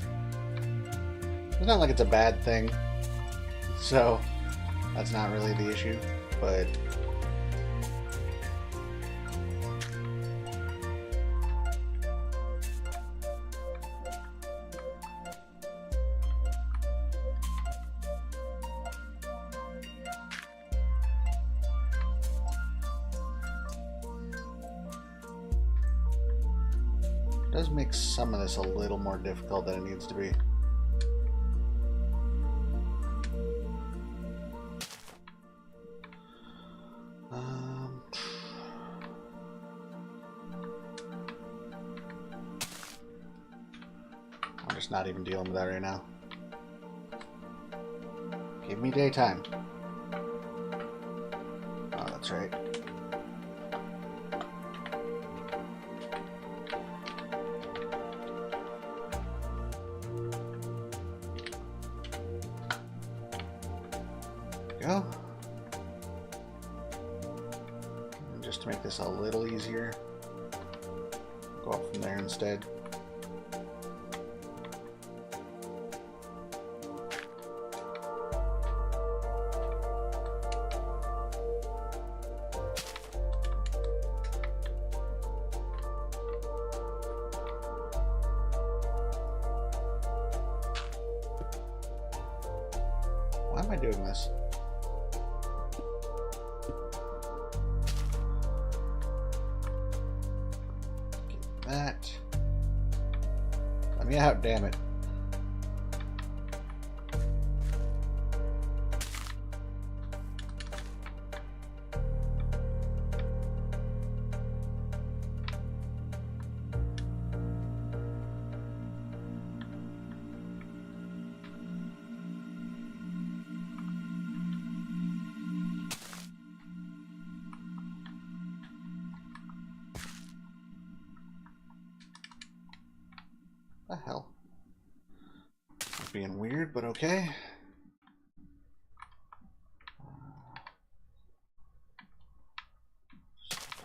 It's not like it's a bad thing, so that's not really the issue, but it does make some of this a little more difficult than it needs to be. I'm just not even dealing with that right now. Give me daytime. Oh, that's right. Go. And just to make this a little easier, go up from there instead. am I doing this? Get that. Let me out, damn it. The hell? Being weird, but okay.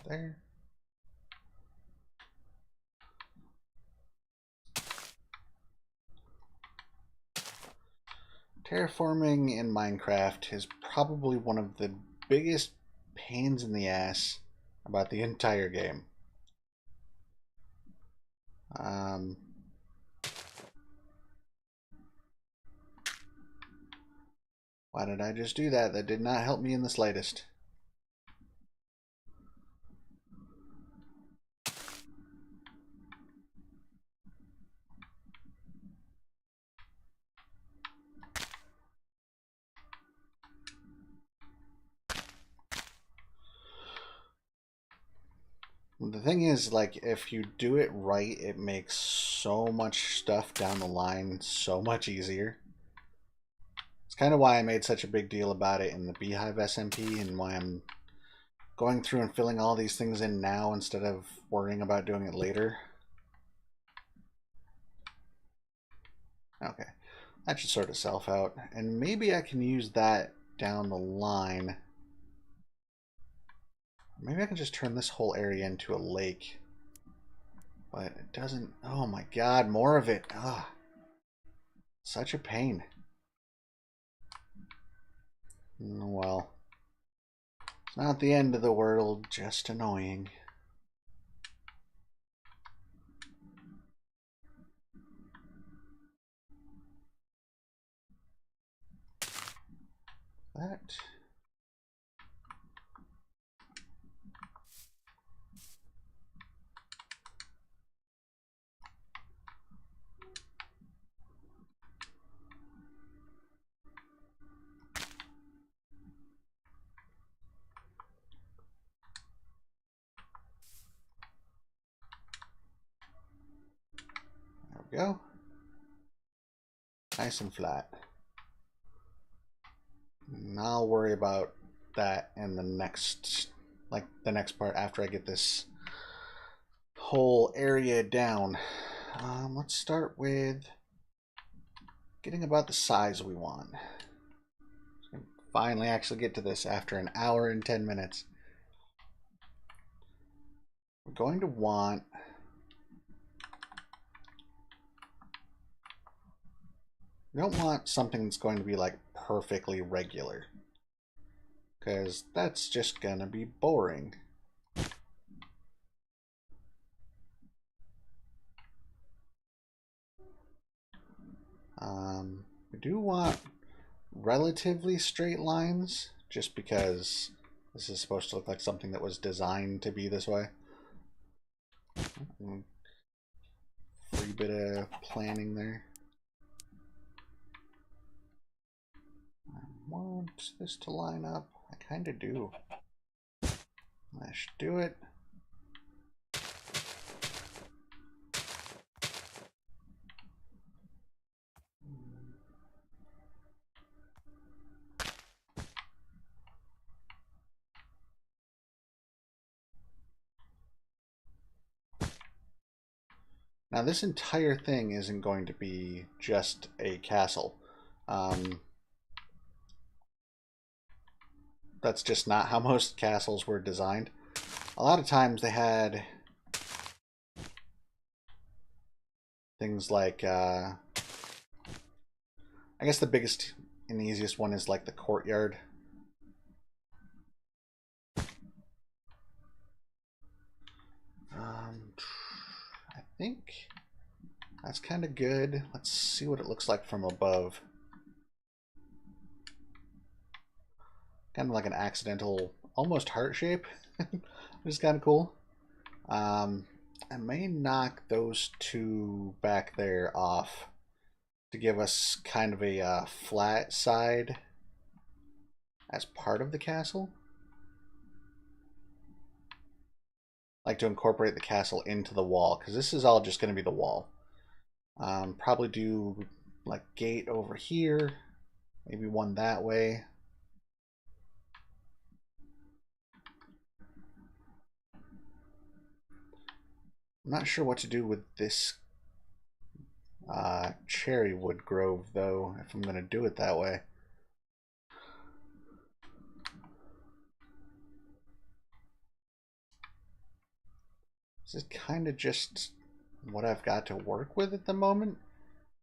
There. Terraforming in Minecraft is probably one of the biggest pains in the ass about the entire game. Why did I just do that? That did not help me in the slightest. The thing is, like, if you do it right, it makes so much stuff down the line so much easier. It's kind of why I made such a big deal about it in the Beehive SMP, and why I'm going through and filling all these things in now instead of worrying about doing it later. Okay, that should sort itself out. And maybe I can use that down the line. Maybe I can just turn this whole area into a lake. But it doesn't... Oh my god, more of it. Ugh. Such a pain. Well, it's not the end of the world, just annoying. That... There we go. Nice and flat. And I'll worry about that in the next, like the next part after I get this whole area down. Let's start with getting about the size we want. Finally actually get to this after an hour and 10 minutes. We're going to want... We don't want something that's going to be like perfectly regular, because that's just gonna be boring. We do want relatively straight lines, just because this is supposed to look like something that was designed to be this way. Free bit of planning there. I want this to line up. I kind of do. I should do it. Now this entire thing isn't going to be just a castle. That's just not how most castles were designed. A lot of times they had things like, I guess the biggest and easiest one is like the courtyard. I think that's kind of good. Let's see what it looks like from above. Kind of like an accidental, almost heart shape, which is kind of cool. I may knock those two back there off to give us kind of a flat side as part of the castle. Like to incorporate the castle into the wall, because this is all just going to be the wall. Probably do like gate over here, maybe one that way. I'm not sure what to do with this cherry wood grove, though, if I'm going to do it that way. This is kind of just what I've got to work with at the moment.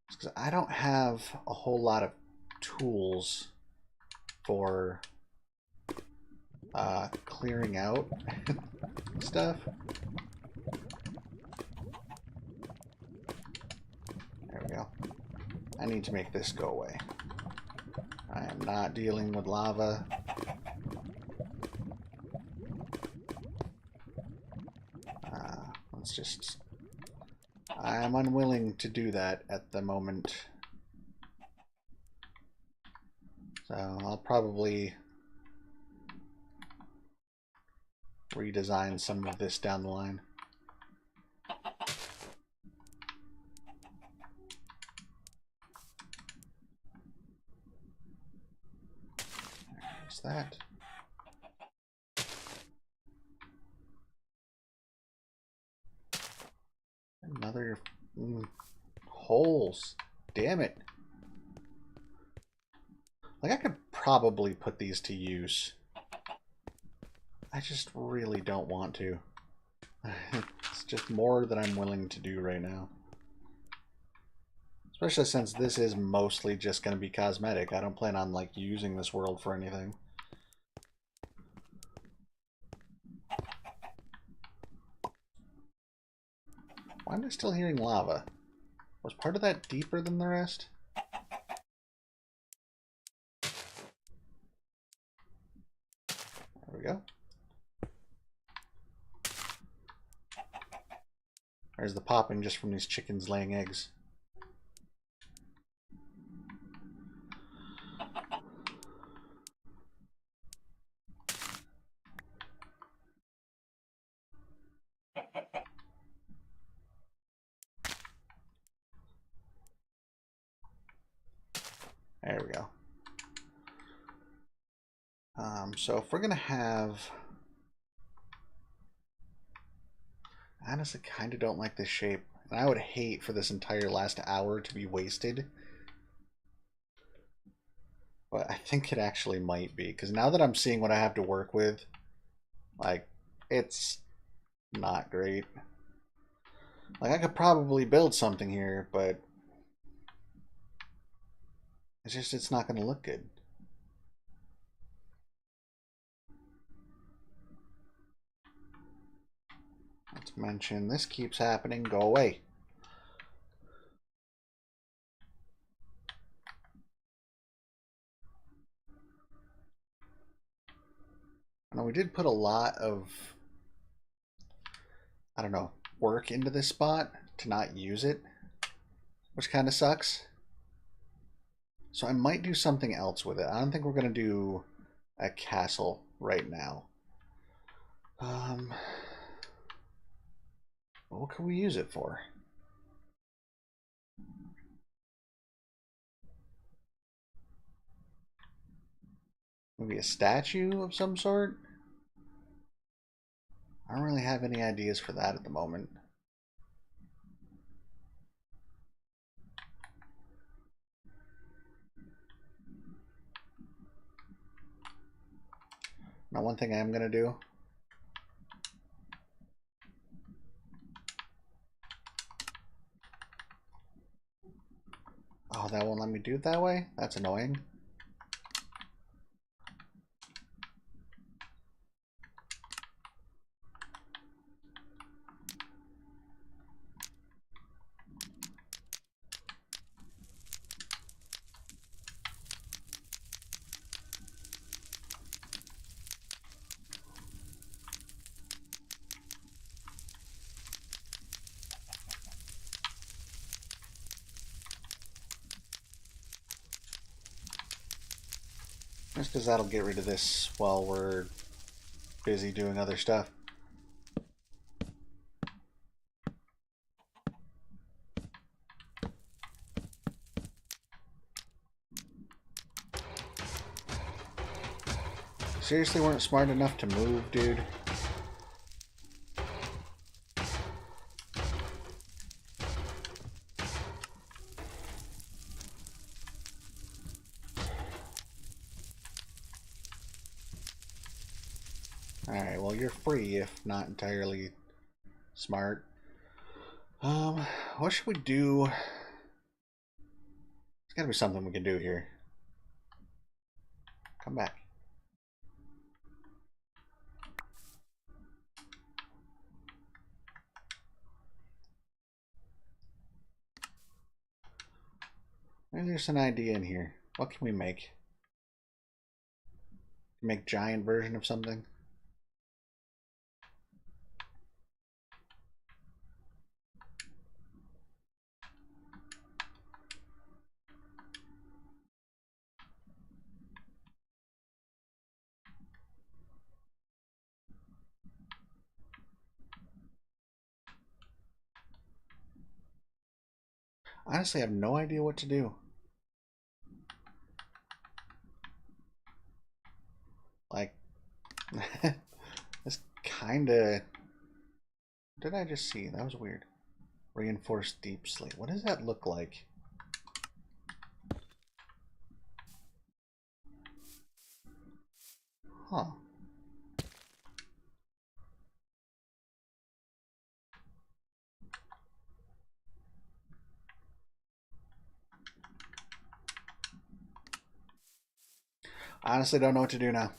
Because I don't have a whole lot of tools for clearing out stuff. There we go. I need to make this go away. I am not dealing with lava. Let's just... I'm unwilling to do that at the moment. So I'll probably redesign some of this down the line. There's that. Another holes. Damn it. Like, I could probably put these to use. I just really don't want to. It's just more than I'm willing to do right now. Especially since this is mostly just going to be cosmetic. I don't plan on, like, using this world for anything. Why am I still hearing lava? Was part of that deeper than the rest? There we go. There's the popping just from these chickens laying eggs. There we go. So if we're gonna have... I honestly kind of don't like this shape. And I would hate for this entire last hour to be wasted. But I think it actually might be. Because now that I'm seeing what I have to work with, like, it's not great. Like, I could probably build something here, but it's not going to look good. Not to mention, this keeps happening. Go away. Now, we did put a lot of, I don't know, work into this spot to not use it, which kind of sucks. So I might do something else with it. I don't think we're going to do a castle right now. What can we use it for? Maybe a statue of some sort? I don't really have any ideas for that at the moment. Now, one thing I am going to do. Oh, that won't let me do it that way? That's annoying. Just because that'll get rid of this while we're busy doing other stuff. Seriously weren't smart enough to move, dude? Alright, well you're free if not entirely smart. What should we do? There's gotta be something we can do here. Come back. Maybe there's an idea in here. What can we make? Make giant version of something? Honestly, I have no idea what to do. Like, this kinda... What did I just see? That was weird. Reinforced deep slate. What does that look like? Huh. Honestly, don't know what to do now.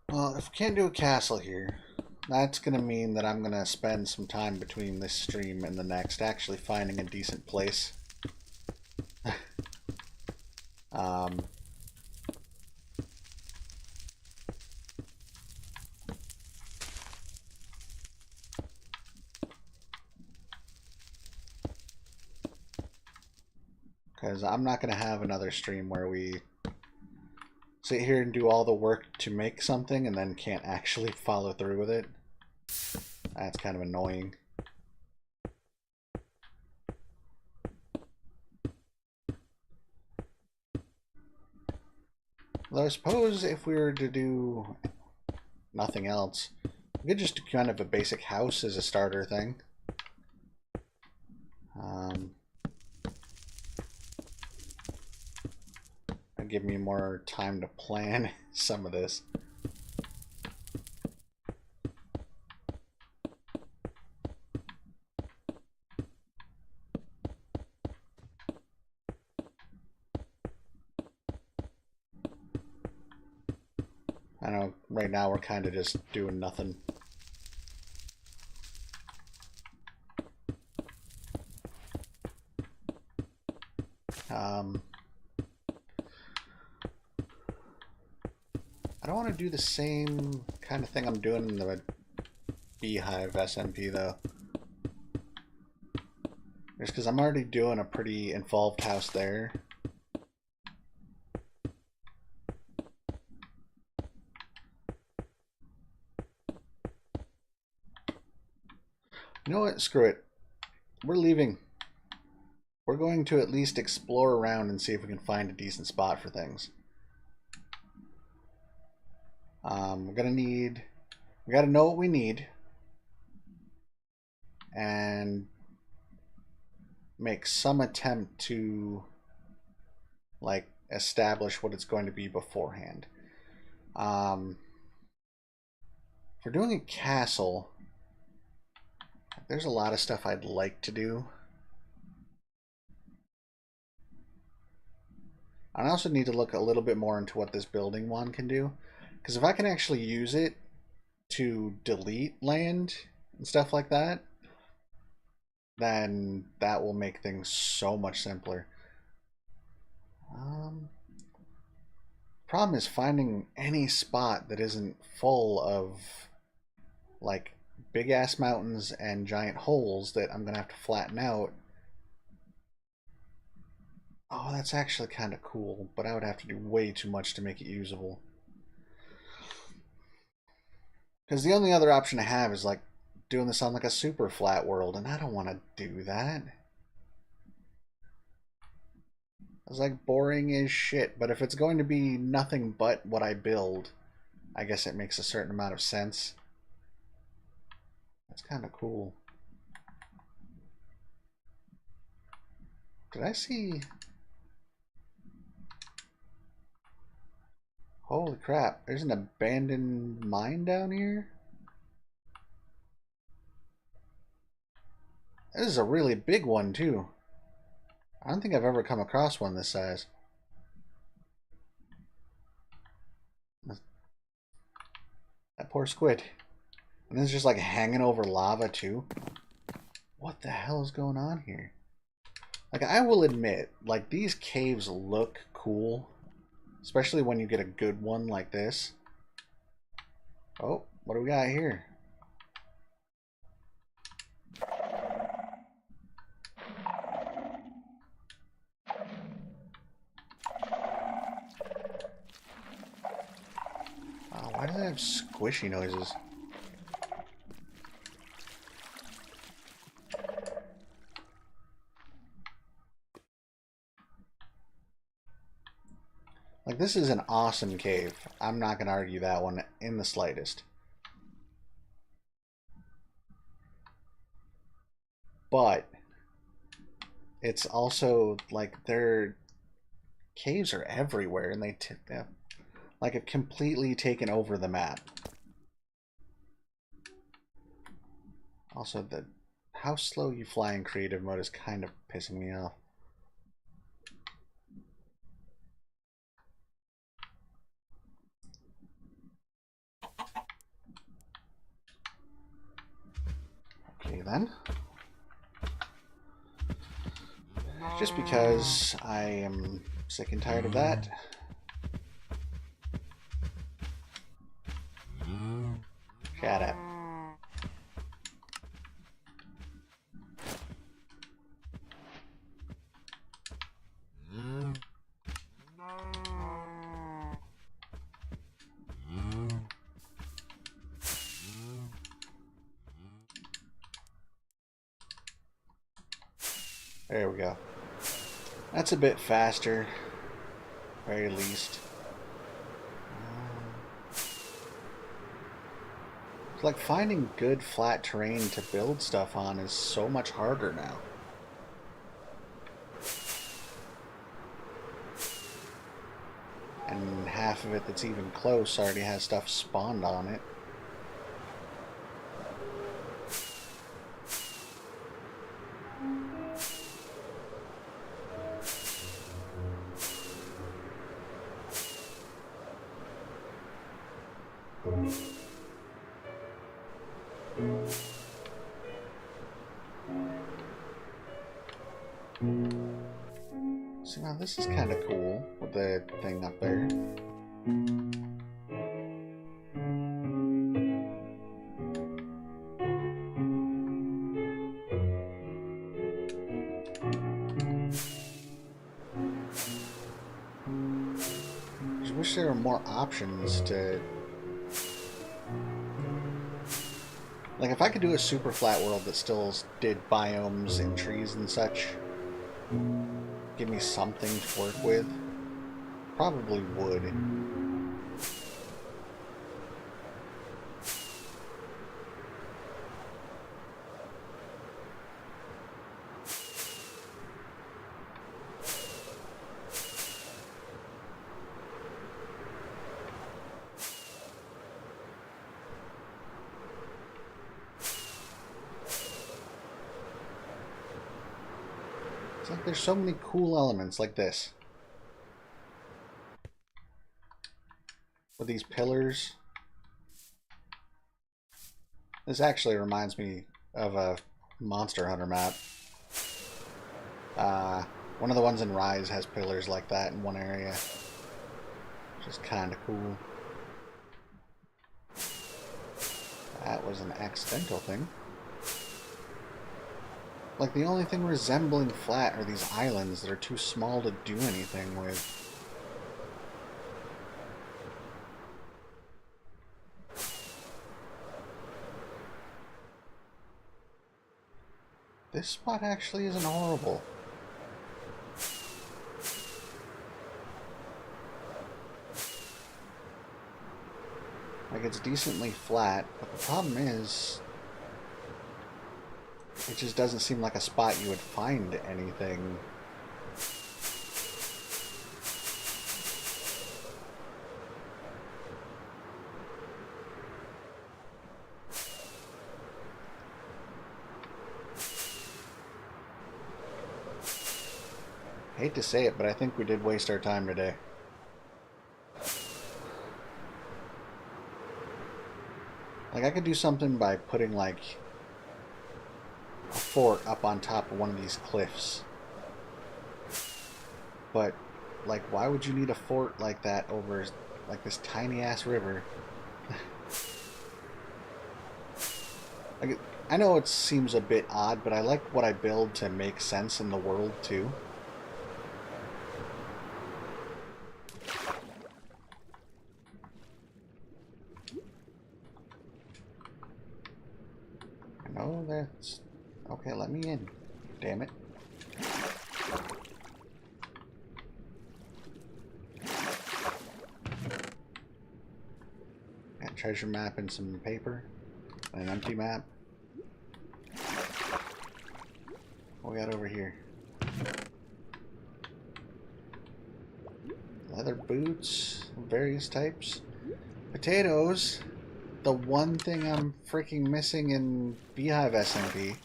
Well, if we can't do a castle here, that's going to mean that I'm going to spend some time between this stream and the next actually finding a decent place. um, because I'm not going to have another stream where we sit here and do all the work to make something and then can't actually follow through with it. That's kind of annoying. Though I suppose if we were to do nothing else, we could just do kind of a basic house as a starter thing. That'd give me more time to plan some of this. I know right now we're kind of just doing nothing. I don't want to do the same kind of thing I'm doing in the Beehive SMP though. Just because I'm already doing a pretty involved house there. You know what? Screw it. We're leaving. We're going to at least explore around and see if we can find a decent spot for things. We're gonna need... We gotta know what we need. And make some attempt to like establish what it's going to be beforehand. If we're doing a castle, there's a lot of stuff I'd like to do. I also need to look a little bit more into what this building wand can do. Because if I can actually use it to delete land and stuff like that, then that will make things so much simpler. Problem is finding any spot that isn't full of like big ass mountains and giant holes that I'm gonna have to flatten out. Oh, that's actually kind of cool, but I would have to do way too much to make it usable. Because the only other option I have is like doing this on like a super flat world, and I don't want to do that. It's like boring as shit, but if it's going to be nothing but what I build, I guess it makes a certain amount of sense. That's kind of cool. Did I see... Holy crap, there's an abandoned mine down here? This is a really big one, too. I don't think I've ever come across one this size. That poor squid. And it's just like hanging over lava, too. What the hell is going on here? Like, I will admit, like, these caves look cool. Especially when you get a good one like this. Oh, what do we got here? Why do they have squishy noises? Like, this is an awesome cave. I'm not going to argue that one in the slightest. But it's also like their caves are everywhere, and they like have completely taken over the map. Also, the how slow you fly in creative mode is kind of pissing me off. Okay then. Just because I am sick and tired of that. Shut up. There we go. That's a bit faster, very least. It's like finding good flat terrain to build stuff on is so much harder now. And half of it that's even close already has stuff spawned on it. So now this is kind of cool with the thing up there. I just wish there were more options to... Like, if I could do a super flat world that still did biomes and trees and such, give me something to work with, probably would. It's like there's so many cool elements like this. of these pillars. This actually reminds me of a Monster Hunter map. One of the ones in Rise has pillars like that in one area, which is kind of cool. That was an accidental thing. Like, the only thing resembling flat are these islands that are too small to do anything with. This spot actually isn't horrible. Like, it's decently flat, but the problem is it just doesn't seem like a spot you would find anything. Hate to say it, but I think we did waste our time today. Like, I could do something by putting, like, a fort up on top of one of these cliffs. But, like, why would you need a fort like that over, like, this tiny-ass river? Like, I know it seems a bit odd, but I like what I build to make sense in the world, too. No, that's... Okay, let me in. Damn it. Got a treasure map and some paper. And an empty map. What we got over here? Leather boots, various types. Potatoes. The one thing I'm freaking missing in Beehive SMP.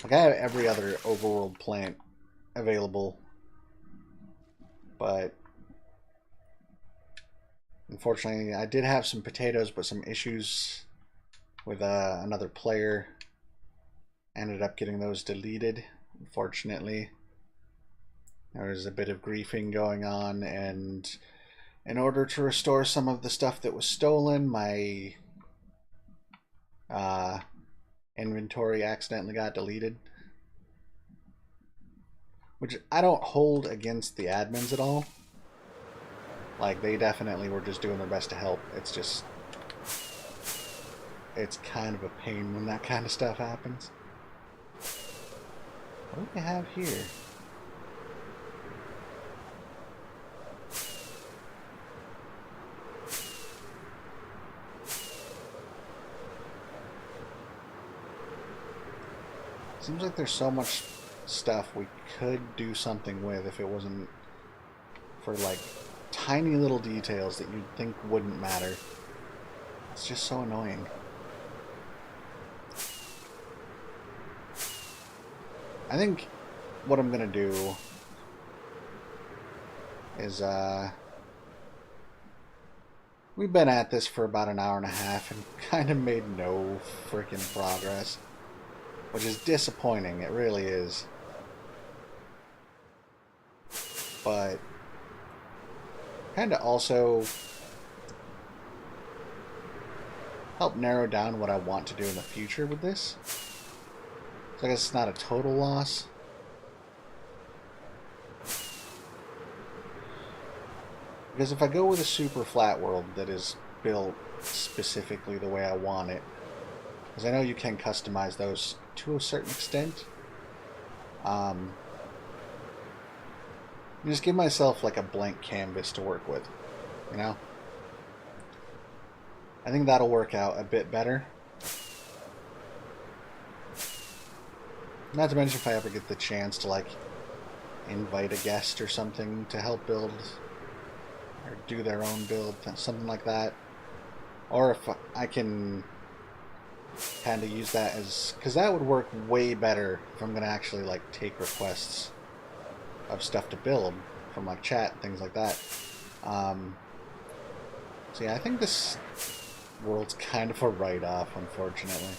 Like, I have every other overworld plant available, but unfortunately I did have some potatoes, but some issues with another player. Ended up getting those deleted, unfortunately. There was a bit of griefing going on, and in order to restore some of the stuff that was stolen, my inventory accidentally got deleted. Which I don't hold against the admins at all. Like, they definitely were just doing their best to help. It's just... it's kind of a pain when that kind of stuff happens. What do we have here? Seems like there's so much stuff we could do something with if it wasn't for, like, tiny little details that you'd think wouldn't matter. It's just so annoying. I think what I'm gonna do is, we've been at this for about an hour and a half and kind of made no freaking progress. Which is disappointing, it really is. But kind of also help narrow down what I want to do in the future with this. So I guess it's not a total loss. Because if I go with a super flat world that is built specifically the way I want it, because I know you can customize those to a certain extent. Just give myself like a blank canvas to work with, you know? I think that'll work out a bit better. Not to mention if I ever get the chance to, like, invite a guest or something to help build or do their own build, something like that. Or if I can kind of use that as, because that would work way better if I'm going to actually, like, take requests of stuff to build from, like, chat and things like that. So yeah, I think this world's kind of a write-off, unfortunately.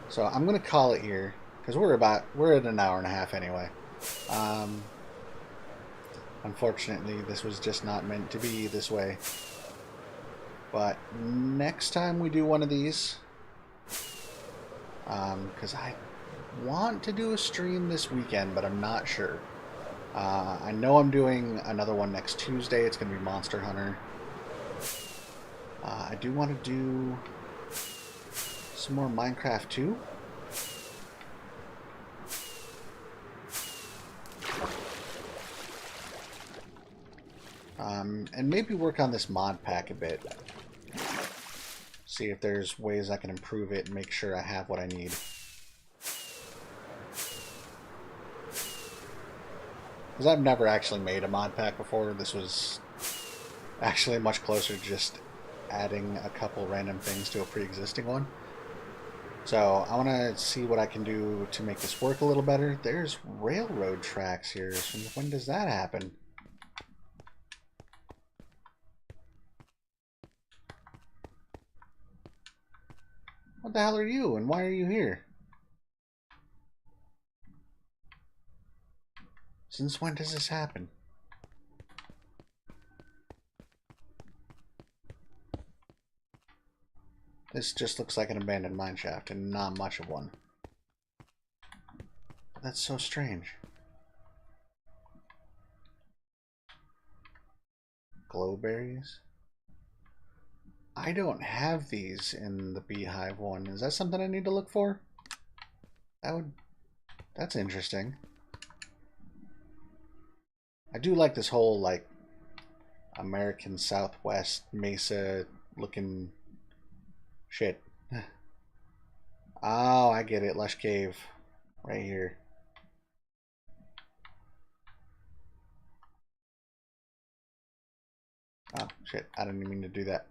So I'm gonna call it here because we're at an hour and a half anyway. Unfortunately, this was just not meant to be this way. But next time we do one of these, because I want to do a stream this weekend, but I'm not sure. I know I'm doing another one next Tuesday. It's going to be Monster Hunter. I do want to do some more Minecraft too. And maybe work on this Modpack a bit. See if there's ways I can improve it and make sure I have what I need. Because I've never actually made a Modpack before. This was actually much closer to just adding a couple random things to a pre-existing one. So I want to see what I can do to make this work a little better. There's railroad tracks here. So when does that happen? What the hell are you, and why are you here? Since when does this happen? This just looks like an abandoned mineshaft, and not much of one. That's so strange. Glowberries? I don't have these in the beehive one. Is that something I need to look for? That's interesting. I do like this whole, like, American Southwest mesa looking shit. Oh, I get it. Lush Cave. Right here. Oh, shit. I didn't mean to do that.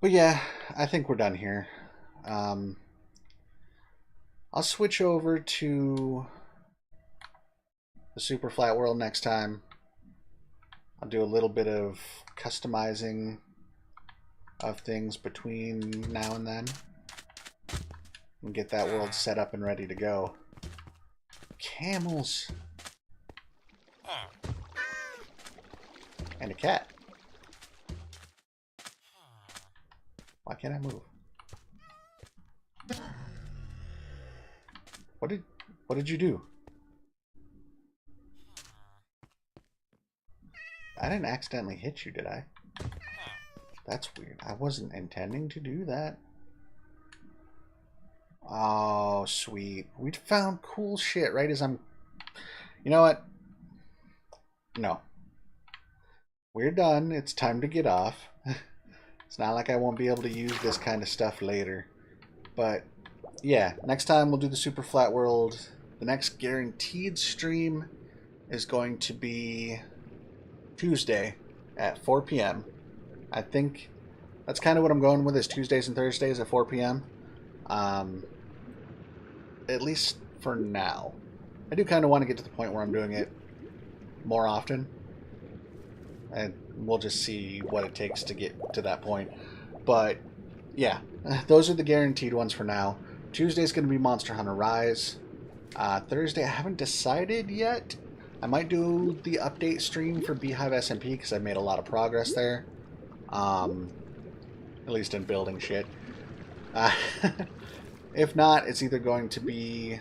But yeah, I think we're done here. I'll switch over to the super flat world next time. I'll do a little bit of customizing of things between now and then and get that world set up and ready to go. Camels. And a cat. Why can't I move? What did you do? I didn't accidentally hit you, did I? That's weird. I wasn't intending to do that. Oh, sweet. We found cool shit right as I'm... You know what? No. We're done. It's time to get off. It's not like I won't be able to use this kind of stuff later. But, yeah. Next time we'll do the super flat world. The next guaranteed stream is going to be Tuesday at 4 p.m. I think that's kind of what I'm going with, is Tuesdays and Thursdays at 4 p.m. At least for now. I do kind of want to get to the point where I'm doing it more often. And we'll just see what it takes to get to that point. But, yeah. Those are the guaranteed ones for now. Tuesday's going to be Monster Hunter Rise. Thursday, I haven't decided yet. I might do the update stream for Beehive SMP because I made a lot of progress there. At least in building shit. If not, it's either going to be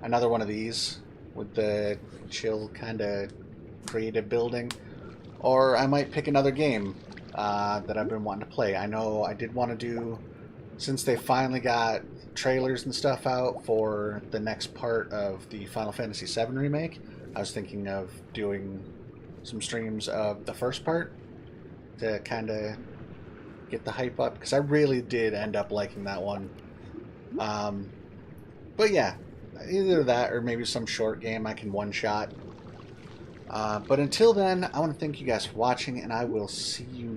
another one of these with the chill kind of creative building, or I might pick another game that I've been wanting to play. I know I did want to do, since they finally got trailers and stuff out for the next part of the Final Fantasy VII Remake, I was thinking of doing some streams of the first part to kind of get the hype up, because I really did end up liking that one. But yeah, either that or maybe some short game I can one-shot. But until then, I want to thank you guys for watching, and I will see you